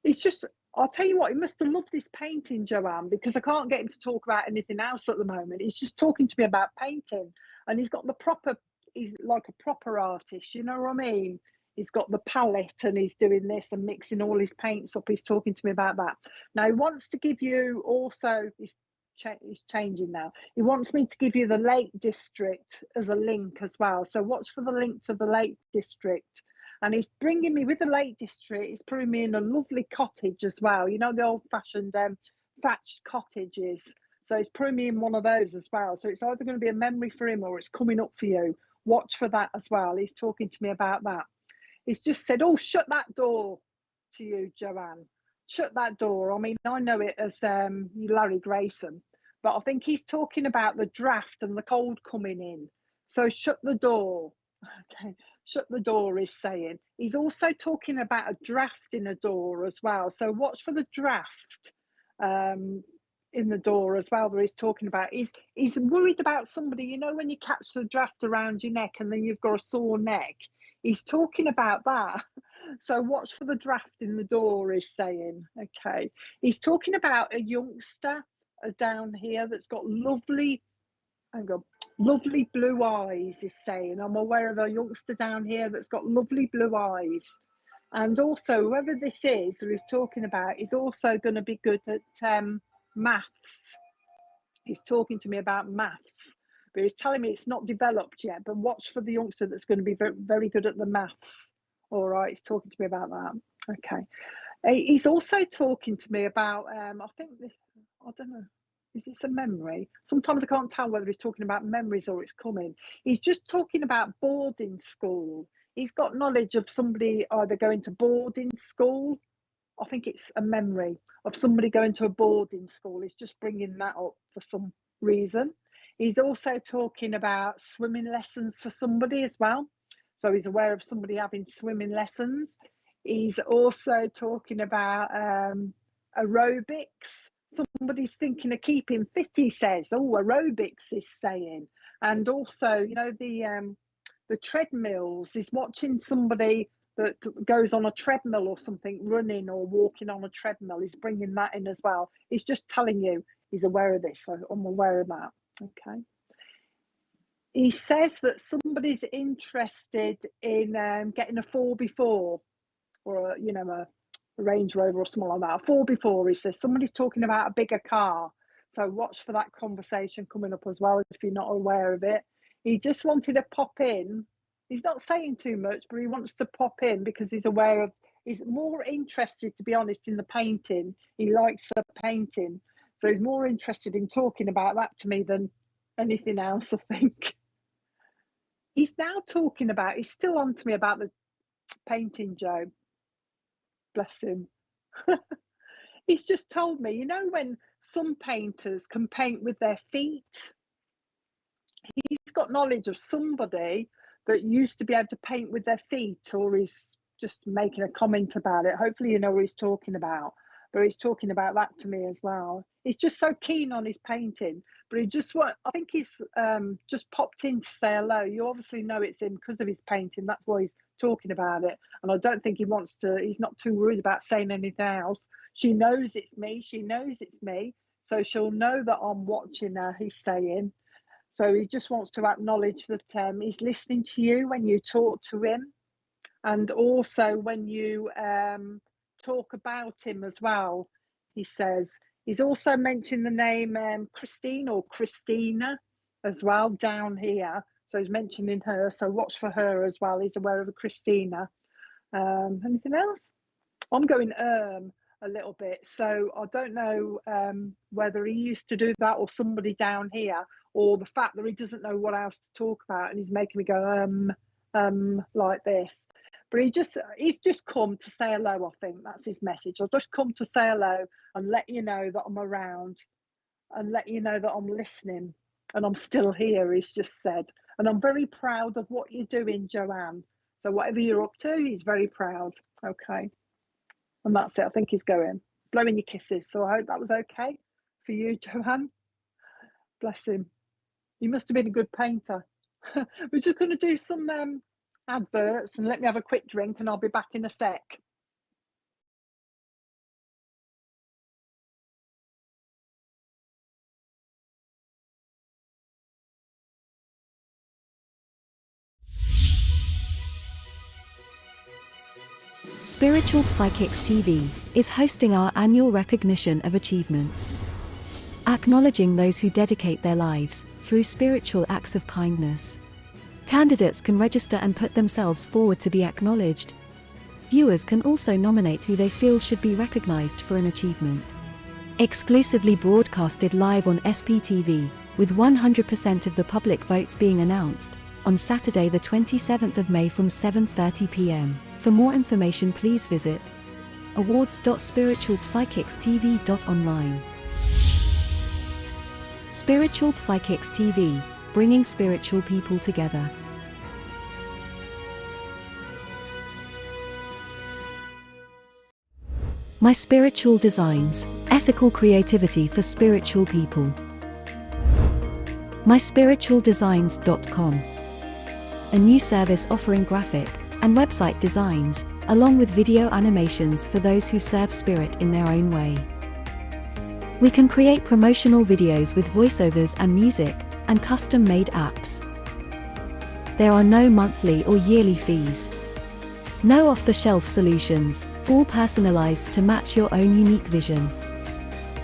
It's just, I'll tell you what, he must have loved his painting, Joanne, because I can't get him to talk about anything else at the moment. He's just talking to me about painting, and he's got the proper, he's like a proper artist, you know what I mean? He's got the palette and he's doing this and mixing all his paints up. He's talking to me about that. Now he wants to give you also, he's changing now. He wants me to give you the Lake District as a link as well. So watch for the link to the Lake District. And he's bringing me with the Lake District. He's putting me in a lovely cottage as well. You know, the old-fashioned thatched cottages. So he's putting me in one of those as well. So it's either going to be a memory for him or it's coming up for you. Watch for that as well. He's talking to me about that. He's just said, oh, shut that door to you, Joanne. Shut that door. I mean, I know it as Larry Grayson, but I think he's talking about the draft and the cold coming in. So shut the door. Okay, shut the door, he's saying. He's also talking about a draft in a door as well. So watch for the draft in the door as well that he's talking about. He's worried about somebody, you know, when you catch the draft around your neck and then you've got a sore neck. He's talking about that. So watch for the draft in the door, he's saying. Okay. He's talking about a youngster down here that's got lovely, hang on, lovely blue eyes, he's saying. I'm aware of a youngster down here that's got lovely blue eyes. And also, whoever this is that he's talking about is also going to be good at maths. He's talking to me about maths. But he's telling me it's not developed yet, but watch for the youngster that's going to be very, very good at the maths. All right, he's talking to me about that. Okay. He's also talking to me about, I think, I don't know, is this a memory? Sometimes I can't tell whether he's talking about memories or it's coming. He's just talking about boarding school. He's got knowledge of somebody either going to boarding school. I think it's a memory of somebody going to a boarding school. He's just bringing that up for some reason. He's also talking about swimming lessons for somebody as well. So he's aware of somebody having swimming lessons. He's also talking about aerobics. Somebody's thinking of keeping fit, he says. Oh, aerobics is saying. And also, you know, the treadmills. He's watching somebody that goes on a treadmill or something, running or walking on a treadmill. He's bringing that in as well. He's just telling you he's aware of this. So I'm aware of that. Okay. He says that somebody's interested in getting a 4x4 or a Range Rover or something like that. A 4x4, he says. Somebody's talking about a bigger car. So watch for that conversation coming up as well if you're not aware of it. He just wanted to pop in. He's not saying too much, but he wants to pop in because he's aware of, he's more interested, to be honest, in the painting. He likes the painting. So he's more interested in talking about that to me than anything else, I think. He's now talking about, he's still on to me about the painting, Joe. Bless him. He's just told me, you know, when some painters can paint with their feet, he's got knowledge of somebody that used to be able to paint with their feet, or he's just making a comment about it. Hopefully you know what he's talking about, but he's talking about that to me as well. He's just so keen on his painting, but he just I think he's just popped in to say hello. You obviously know it's him because of his painting. That's why he's talking about it. And I don't think he wants to, he's not too worried about saying anything else. She knows it's me. She knows it's me. So she'll know that I'm watching her, he's saying. So he just wants to acknowledge that he's listening to you when you talk to him, and also when you talk about him as well, he says. He's also mentioned the name Christine or Christina as well down here. So he's mentioning her. So watch for her as well. He's aware of a Christina. Anything else? I'm going a little bit. So I don't know whether he used to do that or somebody down here, or the fact that he doesn't know what else to talk about and he's making me go like this. But he's just come to say hello. I think that's his message. I've just come to say hello and let you know that I'm around and let you know that I'm listening and I'm still here, he's just said. And I'm very proud of what you're doing, Joanne. So whatever you're up to, he's very proud. Okay. And that's it. I think he's going. Blowing your kisses. So I hope that was okay for you, Joanne. Bless him. He must have been a good painter. We're just going to do some adverts and let me have a quick drink and I'll be back in a sec. Spiritual Psychics TV is hosting our annual recognition of achievements, acknowledging those who dedicate their lives through spiritual acts of kindness. Candidates can register and put themselves forward to be acknowledged. Viewers can also nominate who they feel should be recognized for an achievement. Exclusively broadcasted live on SPTV, with 100% of the public votes being announced, on Saturday the 27th of May from 7:30 p.m. For more information please visit awards.spiritualpsychicstv.online. Spiritual Psychics TV, bringing spiritual people together. My Spiritual Designs, ethical creativity for spiritual people. myspiritualdesigns.com. A new service offering graphic and website designs, along with video animations for those who serve spirit in their own way. We can create promotional videos with voiceovers and music, and custom-made apps. There are no monthly or yearly fees. No off-the-shelf solutions, all personalized to match your own unique vision.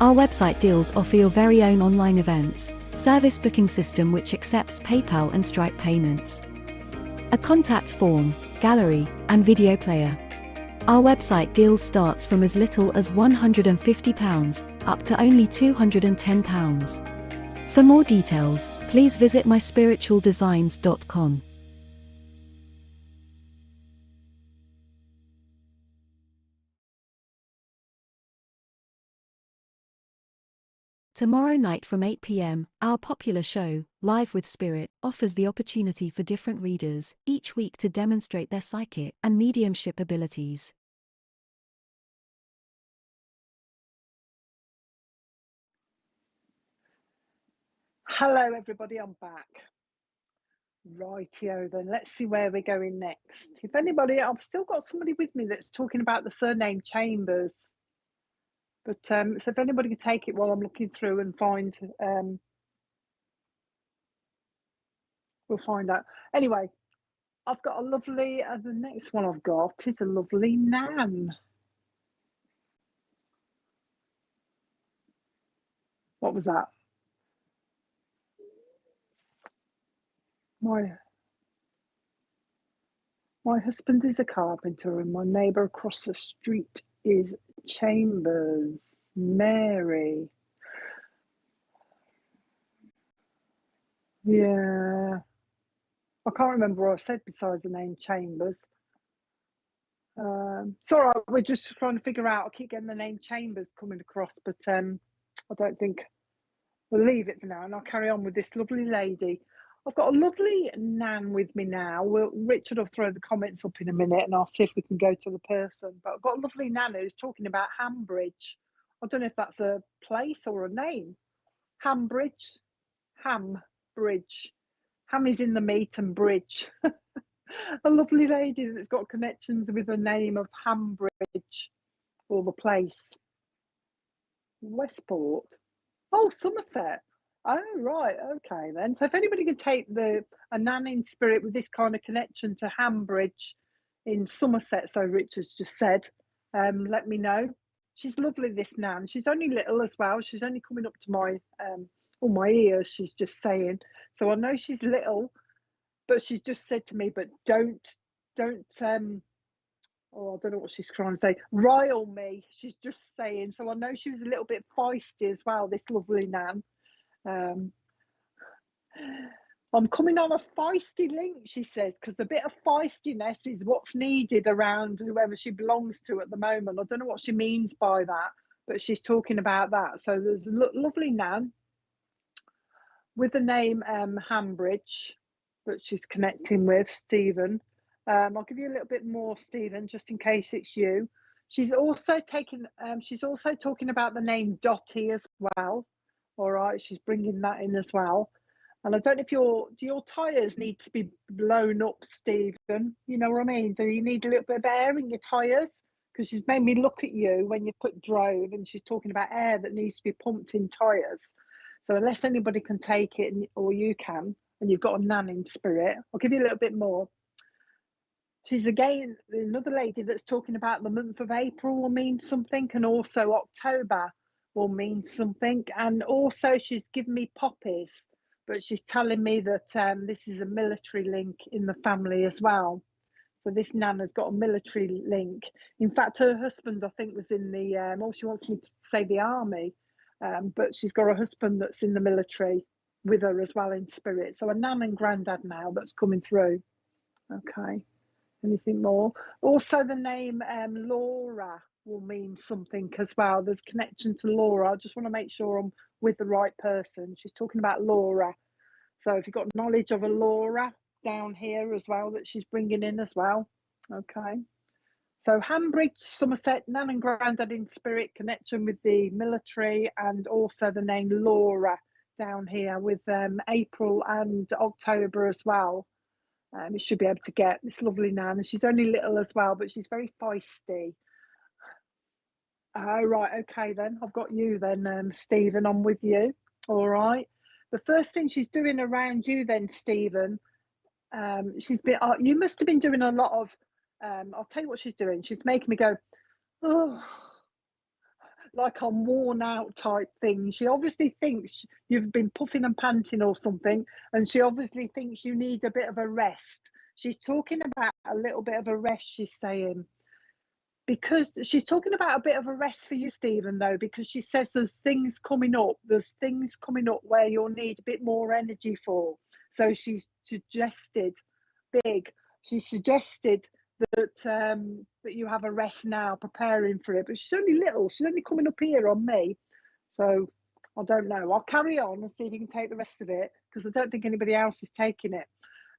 Our website deals offer your very own online events, service booking system which accepts PayPal and Stripe payments, a contact form, gallery, and video player. Our website deals starts from as little as £150 up to only £210. For more details, please visit myspiritualdesigns.com. Tomorrow night from 8 p.m, our popular show, Live with Spirit, offers the opportunity for different readers, each week to demonstrate their psychic and mediumship abilities. Hello everybody, I'm back. Rightio then, let's see where we're going next. If anybody, I've still got somebody with me that's talking about the surname Chambers. But so if anybody could take it while I'm looking through and find, we'll find out. Anyway, I've got a lovely, the next one I've got is a lovely Nan. What was that? My husband is a carpenter and my neighbour across the street is Chambers. Mary. Yeah. I can't remember what I said besides the name Chambers. It's all right, we're just trying to figure out. I keep getting the name Chambers coming across, but I don't think we'll leave it for now and I'll carry on with this lovely lady. I've got a lovely Nan with me now. Richard will throw the comments up in a minute and I'll see if we can go to the person. But I've got a lovely Nan who's talking about Hambridge. I don't know if that's a place or a name. Hambridge. Hambridge. Ham is in the meat and bridge. A lovely lady that's got connections with the name of Hambridge, or the place. Westport. Oh, Somerset. Oh, right. Okay, then. So if anybody could take a Nan in spirit with this kind of connection to Hambridge in Somerset, so Richard's just said, let me know. She's lovely, this Nan. She's only little as well. She's only coming up to my ears, she's just saying. So I know she's little, but she's just said to me, but don't oh, I don't know what she's trying to say. Rile me, she's just saying. So I know she was a little bit feisty as well, this lovely Nan. I'm coming on a feisty link, she says, because a bit of feistiness is what's needed around whoever she belongs to at the moment. I don't know what she means by that, but she's talking about that. So there's a lovely Nan with the name Hambridge that she's connecting with, Stephen. I'll give you a little bit more, Stephen, just in case it's you. She's also talking about the name Dottie as well. All right, she's bringing that in as well. And I don't know if do your tyres need to be blown up, Stephen? You know what I mean? Do you need a little bit of air in your tyres? Because she's made me look at you when you put drove, and she's talking about air that needs to be pumped in tyres. So unless anybody can take it, or you can, and you've got a Nan in spirit, I'll give you a little bit more. She's again another lady that's talking about the month of April will mean something, and also October will mean something. And also she's given me poppies, but she's telling me that this is a military link in the family as well. So this Nan has got a military link. In fact, her husband, I think, was in the, she wants me to say the army, but she's got a husband that's in the military with her as well in spirit. So a Nan and Grandad now that's coming through. Okay. Anything more? Also, the name Laura will mean something as well. There's connection to Laura. I just want to make sure I'm with the right person. She's talking about Laura. So if you've got knowledge of a Laura down here as well that she's bringing in as well. Okay. So Hambridge, Somerset, Nan and Grandad in spirit, connection with the military, and also the name Laura down here with April and October as well. You should be able to get this lovely Nan. She's only little as well, but she's very feisty. Oh, right, okay then. I've got you then, Stephen. I'm with you. All right. The first thing she's doing around you then, Stephen, she's been. You must have been doing a lot of. I'll tell you what she's doing. She's making me go, oh, like I'm worn out type thing. She obviously thinks you've been puffing and panting or something, and she obviously thinks you need a bit of a rest. She's talking about a little bit of a rest, she's saying, because she's talking about a bit of a rest for you, Stephen, though, because she says there's things coming up where you'll need a bit more energy for. So she's suggested that you have a rest now, preparing for it. But she's only little. She's only coming up here on me. So I don't know. I'll carry on and see if you can take the rest of it, because I don't think anybody else is taking it.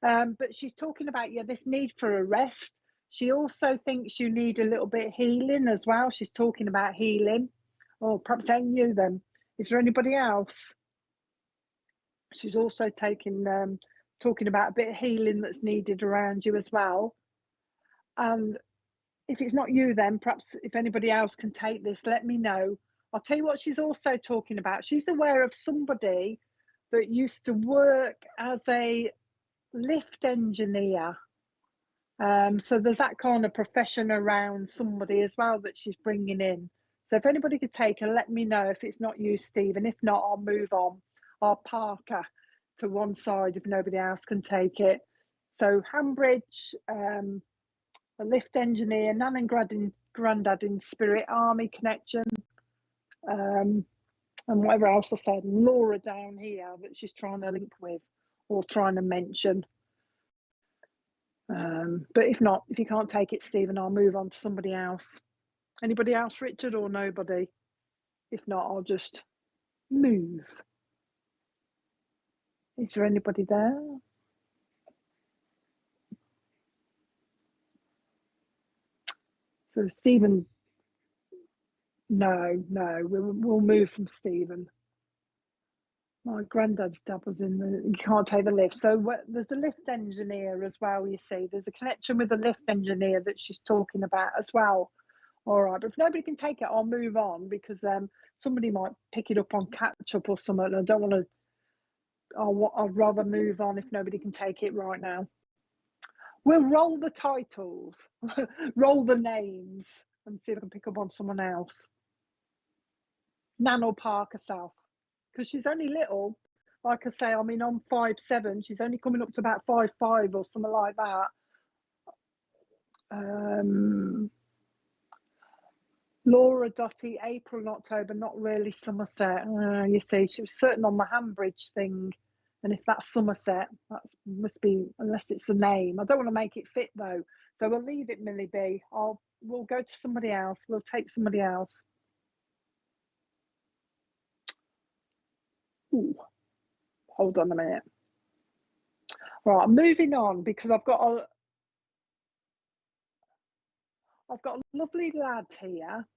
But she's talking about, this need for a rest. She also thinks you need a little bit of healing as well. She's talking about healing. Oh, perhaps ain't you then. Is there anybody else? She's also talking about a bit of healing that's needed around you as well. And if it's not you, then perhaps if anybody else can take this, let me know. I'll tell you what she's also talking about. She's aware of somebody that used to work as a lift engineer. So there's that kind of profession around somebody as well that she's bringing in. So if anybody could take her, let me know if it's not you, Stephen. If not, I'll move on. I'll park her to one side if nobody else can take it. So Hambridge, a lift engineer, Nan and Grandad in spirit, army connection, and whatever else I said. Laura down here that she's trying to link with or trying to mention. But if not, if you can't take it, Stephen, I'll move on to somebody else. Anybody else, Richard, or nobody? If not, I'll just move. Is there anybody there? So Stephen, no, we'll move from Stephen. My granddad's dad was you can't take the lift. So there's a lift engineer as well, you see. There's a connection with the lift engineer that she's talking about as well. All right, but if nobody can take it, I'll move on, because somebody might pick it up on catch up or something. And I don't want to. I'd rather move on if nobody can take it right now. We'll roll the titles, roll the names, and see if I can pick up on someone else. Nan will park herself, because she's only little. Like I say, I mean, I'm 5'7". She's only coming up to about 5'5" or something like that. Laura Dotty, April and October, not really Somerset. You see, she was certain on the Hambridge thing. And if that's Somerset, that must be, unless it's a name. I don't want to make it fit though. So we'll leave it, Millie B. We'll go to somebody else. We'll take somebody else. Ooh, hold on a minute. Right, moving on because I've got a lovely lad here.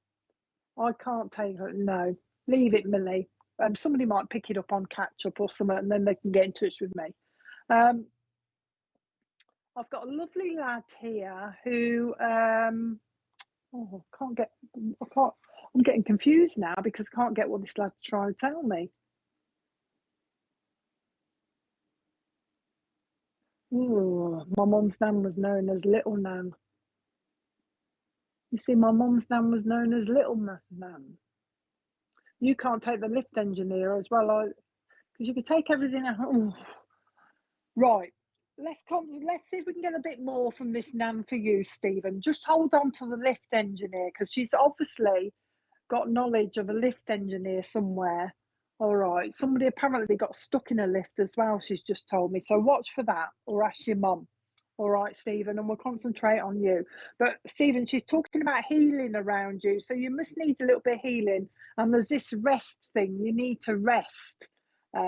I can't take it. No, leave it, Millie. Somebody might pick it up on catch up or something, and then they can get in touch with me. I've got a lovely lad here who I'm getting confused now because I can't get what this lad's trying to tell me. Ooh, my mum's nan was known as Little Nan. You see, my mum's nan was known as Little Nan. You can't take the lift engineer as well, because you could take everything out. Ooh. Right, let's see if we can get a bit more from this nan for you, Stephen. Just hold on to the lift engineer because she's obviously got knowledge of a lift engineer somewhere. All right, somebody apparently got stuck in a lift as well, she's just told me. So watch for that or ask your mum. All right, Stephen, and we'll concentrate on you. But Stephen, she's talking about healing around you. So you must need a little bit of healing. And there's this rest thing. You need to rest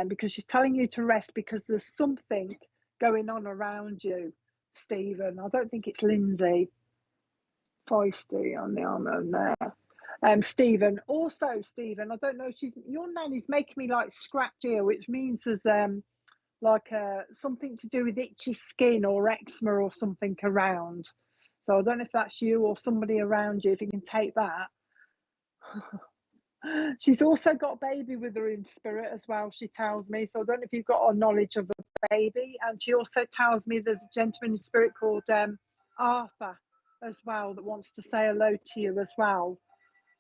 because she's telling you to rest because there's something going on around you, Stephen. I don't think it's Lindsay. Feisty on the arm there. Stephen, also Stephen, I don't know, your nanny's making me like scratch ear, which means there's like something to do with itchy skin or eczema or something around. So I don't know if that's you or somebody around you, if you can take that. She's also got baby with her in spirit as well, she tells me. So I don't know if you've got a knowledge of a baby. And she also tells me there's a gentleman in spirit called Arthur as well that wants to say hello to you as well.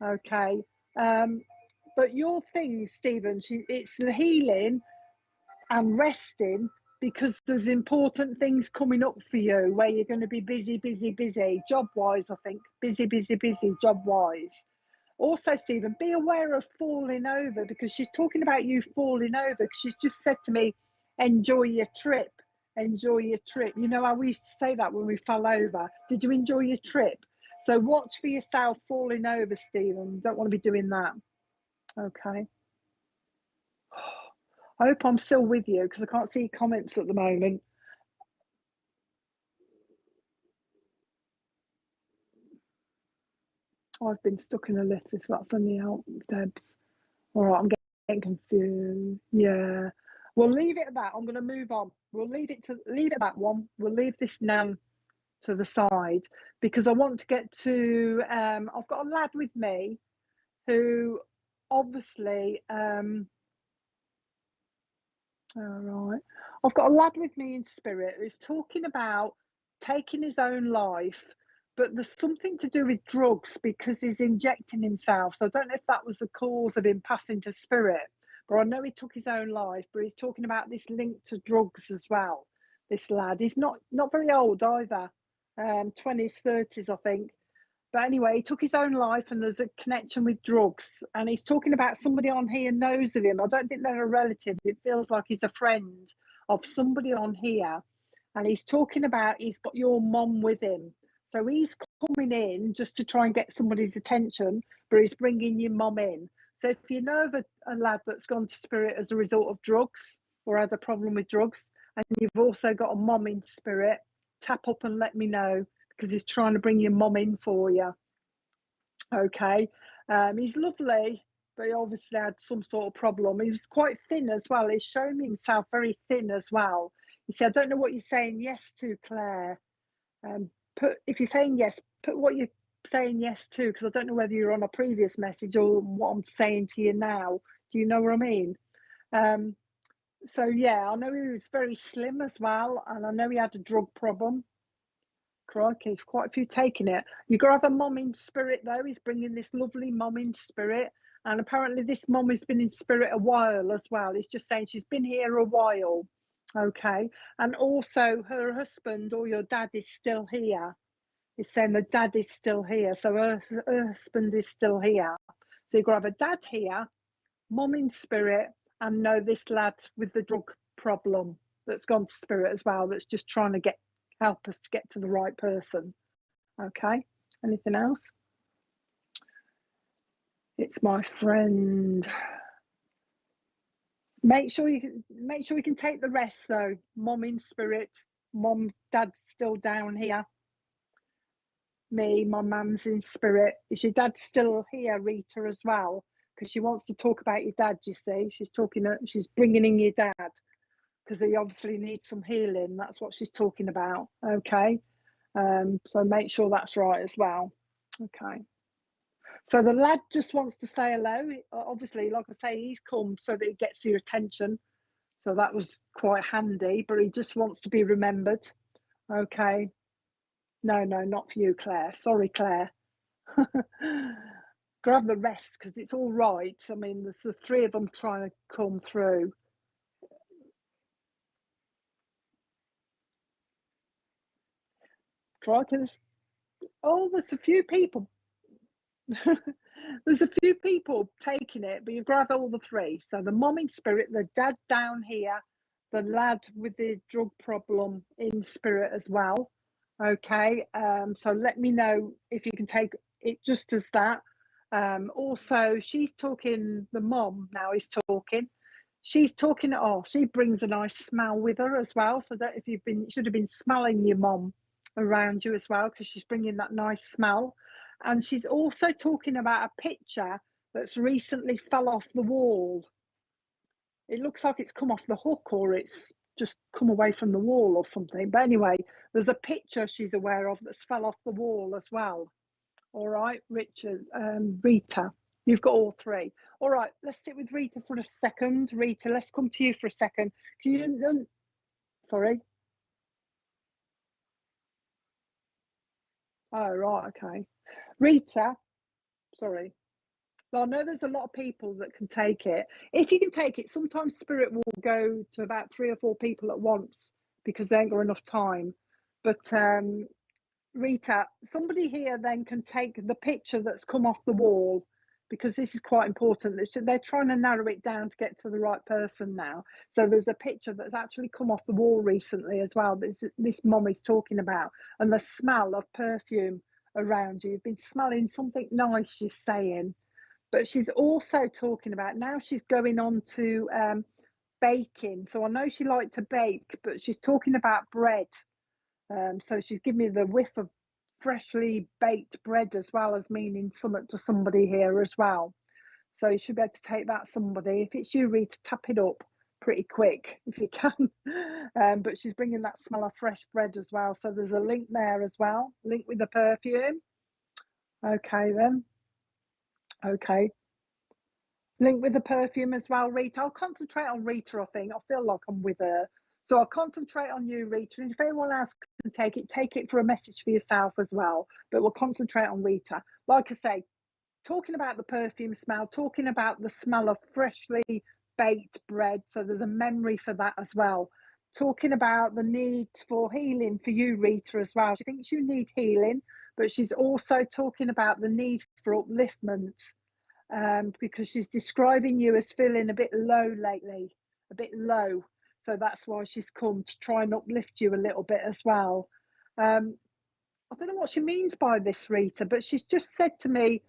Okay, but your thing, Stephen, it's the healing and resting because there's important things coming up for you where you're going to be busy, job wise. I think busy, job wise. Also, Stephen, be aware of falling over because she's talking about you falling over because she's just said to me, enjoy your trip. Enjoy your trip. You know how we used to say that when we fell over. Did you enjoy your trip? So watch for yourself falling over, Stephen. You don't want to be doing that. Okay. I hope I'm still with you because I can't see comments at the moment. I've been stuck in a lift, if that's any help, Debs. All right, I'm getting confused. Yeah. We'll leave it at that. I'm going to move on. We'll leave it at that one. We'll leave this nan to the side because I want to get to I've got a lad with me who obviously all right, I've got a lad with me in spirit who's talking about taking his own life, but there's something to do with drugs because he's injecting himself. So I don't know if that was the cause of him passing to spirit, but I know he took his own life. But he's talking about this link to drugs as well. This lad, he's not very old either, 20s, 30s, I think. But anyway, he took his own life and there's a connection with drugs. And he's talking about somebody on here knows of him. I don't think they're a relative. It feels like he's a friend of somebody on here. And he's talking about he's got your mom with him. So he's coming in just to try and get somebody's attention, but he's bringing your mom in. So if you know of a lad that's gone to spirit as a result of drugs or had a problem with drugs, and you've also got a mom in spirit, tap up and let me know because he's trying to bring your mom in for you. Okay, he's lovely, but he obviously had some sort of problem. He was quite thin as well. He's showing me himself very thin as well. You see, I don't know what you're saying yes to, Claire. If you're saying yes, put what you're saying yes to, because I don't know whether you're on a previous message or what I'm saying to you now. Do you know what I mean? So yeah, I know he was very slim as well, and I know he had a drug problem. Crikey, quite a few taking it. You've got to have a mom in spirit though. He's bringing this lovely mom in spirit, and apparently this mom has been in spirit a while as well. He's just saying she's been here a while. Okay, and also her husband or your dad is still here. It's saying the dad is still here. So her husband is still here. So you've got to have a dad here, mum in spirit, and know this lad with the drug problem that's gone to spirit as well, that's just trying to help us to get to the right person. Okay, anything else? It's my friend. Make sure you can take the rest though. Mum in spirit, mum, dad's still down here. Me, my mum's in spirit. Is your dad still here, Rita, as well? Because she wants to talk about your dad, you see. She's bringing in your dad because he obviously needs some healing. That's what she's talking about. Okay, so make sure that's right as well. Okay, so the lad just wants to say hello. Obviously, like I say, he's come so that he gets your attention, so that was quite handy, but he just wants to be remembered. Okay, no, not for you, Claire. Sorry, Claire. Grab the rest because it's all right. I mean, there's the three of them trying to come through. Crikey, there's a few people. There's a few people taking it, but you grab all the three. So the mum in spirit, the dad down here, the lad with the drug problem in spirit as well. Okay, so let me know if you can take it just as that. Also, she's talking, the mum now is talking. She's talking, she brings a nice smell with her as well. So that if you should have been smelling your mum around you as well, because she's bringing that nice smell. And she's also talking about a picture that's recently fell off the wall. It looks like it's come off the hook or it's just come away from the wall or something. But anyway, there's a picture she's aware of that's fell off the wall as well. All right, Rita, you've got all three. All right, let's sit with Rita for a second. Rita, let's come to you for a second. Can you, sorry. Oh, right, okay. Rita, sorry. Well, I know there's a lot of people that can take it. If you can take it, sometimes spirit will go to about 3 or 4 people at once because they ain't got enough time. But Rita, somebody here then can take the picture that's come off the wall, because this is quite important. They're trying to narrow it down to get to the right person now. So there's a picture that's actually come off the wall recently as well. This mum is talking about, and the smell of perfume around you. You've been smelling something nice, she's saying. But she's also talking about, now she's going on to baking. So I know she liked to bake, but she's talking about bread. So she's giving me the whiff of freshly baked bread as well as meaning something to somebody here as well. So you should be able to take that somebody. If it's you, Rita, tap it up pretty quick if you can. But she's bringing that smell of fresh bread as well. So there's a link there as well. Link with the perfume. Okay then. Okay. Link with the perfume as well, Rita. I'll concentrate on Rita, I think. I feel like I'm with her. So I'll concentrate on you, Rita. And if anyone else can take it for a message for yourself as well. But we'll concentrate on Rita. Like I say, talking about the perfume smell, talking about the smell of freshly baked bread. So there's a memory for that as well. Talking about the need for healing for you, Rita, as well. She thinks you need healing, but she's also talking about the need for upliftment. Because she's describing you as feeling a bit low lately, a bit low. So that's why she's come to try and uplift you a little bit as well. I don't know what she means by this, Rita, but she's just said to me,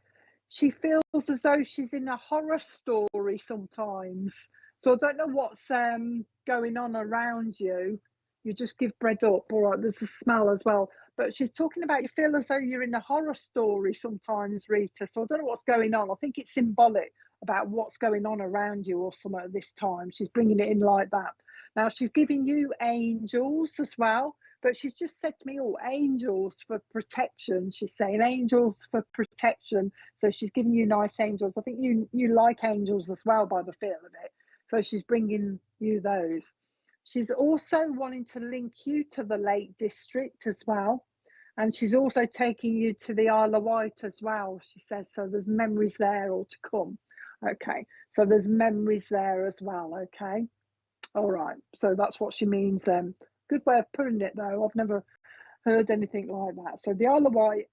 she feels as though she's in a horror story sometimes. So I don't know what's going on around you. You just give bread up. All right, there's a smell as well. But she's talking about, you feel as though you're in a horror story sometimes, Rita. So I don't know what's going on. I think it's symbolic about what's going on around you or something at this time. She's bringing it in like that. Now, she's giving you angels as well. But she's just said to me, angels for protection. She's saying angels for protection. So she's giving you nice angels. I think you like angels as well by the feel of it. So she's bringing you those. She's also wanting to link you to the Lake District as well. And she's also taking you to the Isle of Wight as well, she says. So there's memories there all to come. Okay, so there's memories there as well, okay? All right, so that's what she means. Good way of putting it, though. I've never heard anything like that. So the Isle of Wight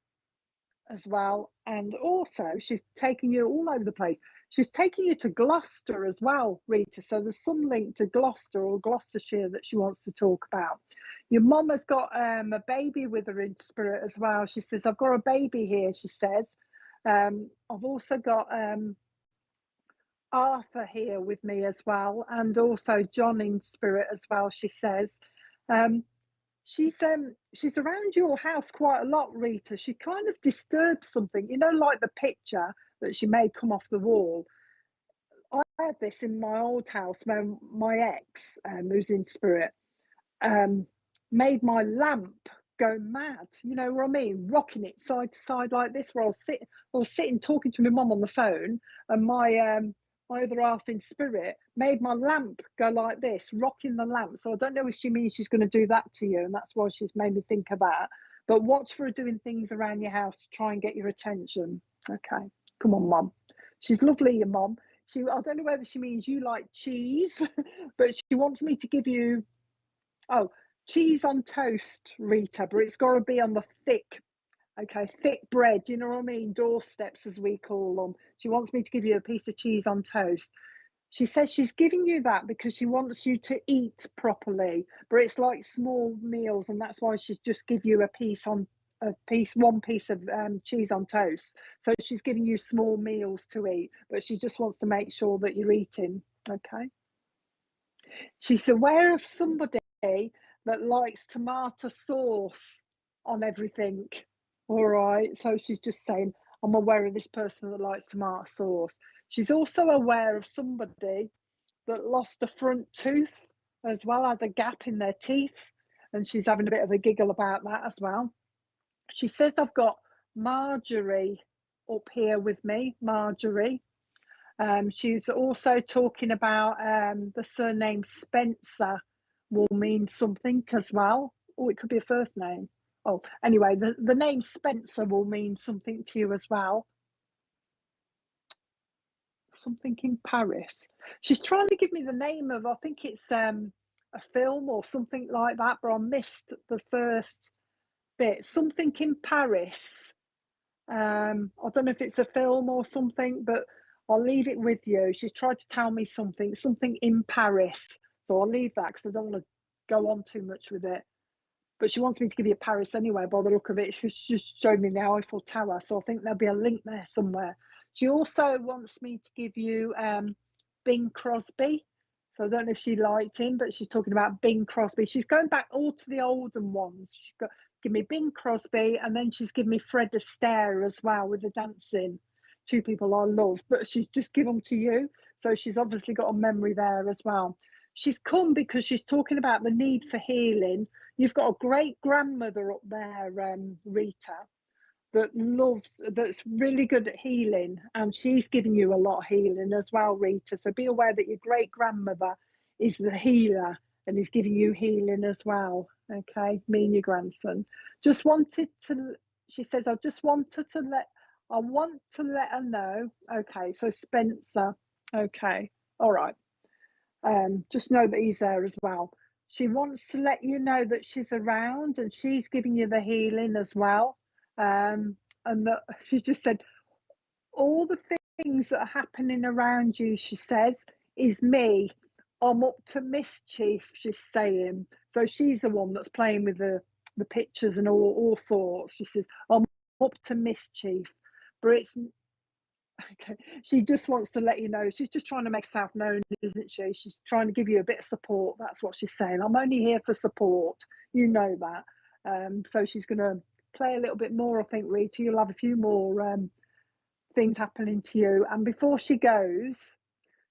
as well, and also she's taking you all over the place. She's taking you to Gloucester as well, Rita. So there's some link to Gloucester or Gloucestershire that she wants to talk about. Your mum has got a baby with her in spirit as well. She says, I've got a baby here, she says. I've also got Arthur here with me as well, and also John in spirit as well, she says. She's around your house quite a lot, Rita. She kind of disturbs something, you know, like the picture that she made come off the wall. I had this in my old house when my ex, who's in spirit, made my lamp go mad. You know what I mean? Rocking it side to side like this. Where I was sitting talking to my mum on the phone, and my other half in spirit made my lamp go like this, rocking the lamp. So I don't know if she means she's going to do that to you, and that's why she's made me think of that. But watch for her doing things around your house to try and get your attention. Okay, come on, Mum. She's lovely, your mum. I don't know whether she means you like cheese, but she wants me to give you, cheese on toast, Rita, but it's got to be on the thick bread, you know what I mean? Doorsteps, as we call them. She wants me to give you a piece of cheese on toast. She says she's giving you that because she wants you to eat properly, but it's like small meals, and that's why she's just give you one piece of cheese on toast. So she's giving you small meals to eat, but she just wants to make sure that you're eating. Okay. She's aware of somebody that likes tomato sauce on everything. All right, so she's just saying, I'm aware of this person that likes tomato sauce. She's also aware of somebody that lost a front tooth as well, had a gap in their teeth, and she's having a bit of a giggle about that as well. She says, I've got Marjorie up here with me, Marjorie. She's also talking about the surname Spencer will mean something as well. Oh, it could be a first name. Oh, anyway, the name Spencer will mean something to you as well. Something in Paris. She's trying to give me the name of, I think it's a film or something like that, but I missed the first bit. Something in Paris. I don't know if it's a film or something, but I'll leave it with you. She's tried to tell me something in Paris. So I'll leave that because I don't want to go on too much with it. But she wants me to give you Paris anyway, by the look of it. She's just showed me the Eiffel Tower. So I think there'll be a link there somewhere. She also wants me to give you Bing Crosby. So I don't know if she liked him, but she's talking about Bing Crosby. She's going back all to the olden ones. She's got give me Bing Crosby, and then she's given me Fred Astaire as well with the dancing. Two people I love, but she's just given them to you. So she's obviously got a memory there as well. She's come because she's talking about the need for healing. You've got a great grandmother up there, Rita, that's really good at healing, and she's giving you a lot of healing as well, Rita. So be aware that your great grandmother is the healer and is giving you healing as well. Okay, me and your grandson. Just wanted to, she says, I want to let her know. Okay, so Spencer. Okay, all right. Just know that he's there as well. She wants to let you know that she's around and she's giving you the healing as well. And that she's just said, all the things that are happening around you, she says, is me. I'm up to mischief, she's saying. So she's the one that's playing with the pictures and all sorts. She says, I'm up to mischief. But it's okay. She just wants to let you know. She's just trying to make herself known, isn't she? She's trying to give you a bit of support. That's what she's saying. I'm only here for support. You know that. So she's going to play a little bit more, I think, Rita. You'll have a few more things happening to you. And before she goes,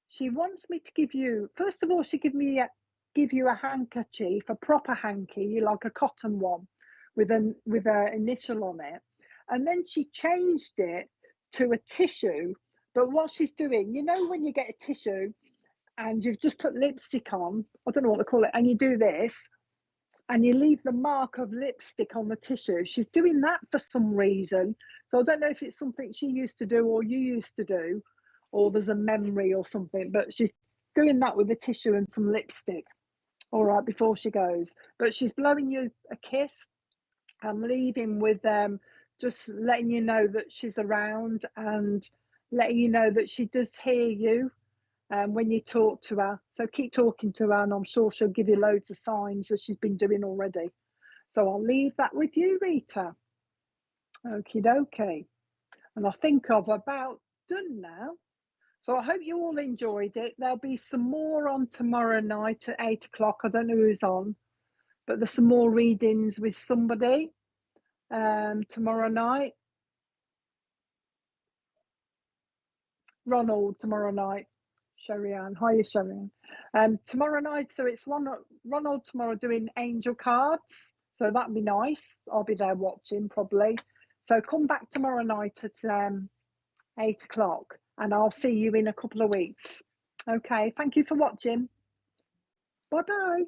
she wants me to give you, first of all, she give you a handkerchief, a proper hanky, like a cotton one with an initial on it. And then she changed it to a tissue. But what she's doing, you know, when you get a tissue and you've just put lipstick on, I don't know what to call it, and you do this and you leave the mark of lipstick on the tissue. She's doing that for some reason. So I don't know if it's something she used to do or you used to do, or there's a memory or something, but she's doing that with the tissue and some lipstick. All right, before she goes. But she's blowing you a kiss. I'm leaving with just letting you know that she's around and letting you know that she does hear you when you talk to her. So keep talking to her, and I'm sure she'll give you loads of signs as she's been doing already. So I'll leave that with you, Rita. Okie dokie. And I think I've about done now. So I hope you all enjoyed it. There'll be some more on tomorrow night at 8 o'clock. I don't know who's on, but there's some more readings with somebody tomorrow night. Ronald tomorrow night. Sherry-Ann. Hiya, Sherry-Ann. Tomorrow night, so it's Ronald tomorrow doing angel cards. So that'd be nice. I'll be there watching probably. So come back tomorrow night at 8 o'clock, and I'll see you in a couple of weeks. Okay, thank you for watching. Bye-bye.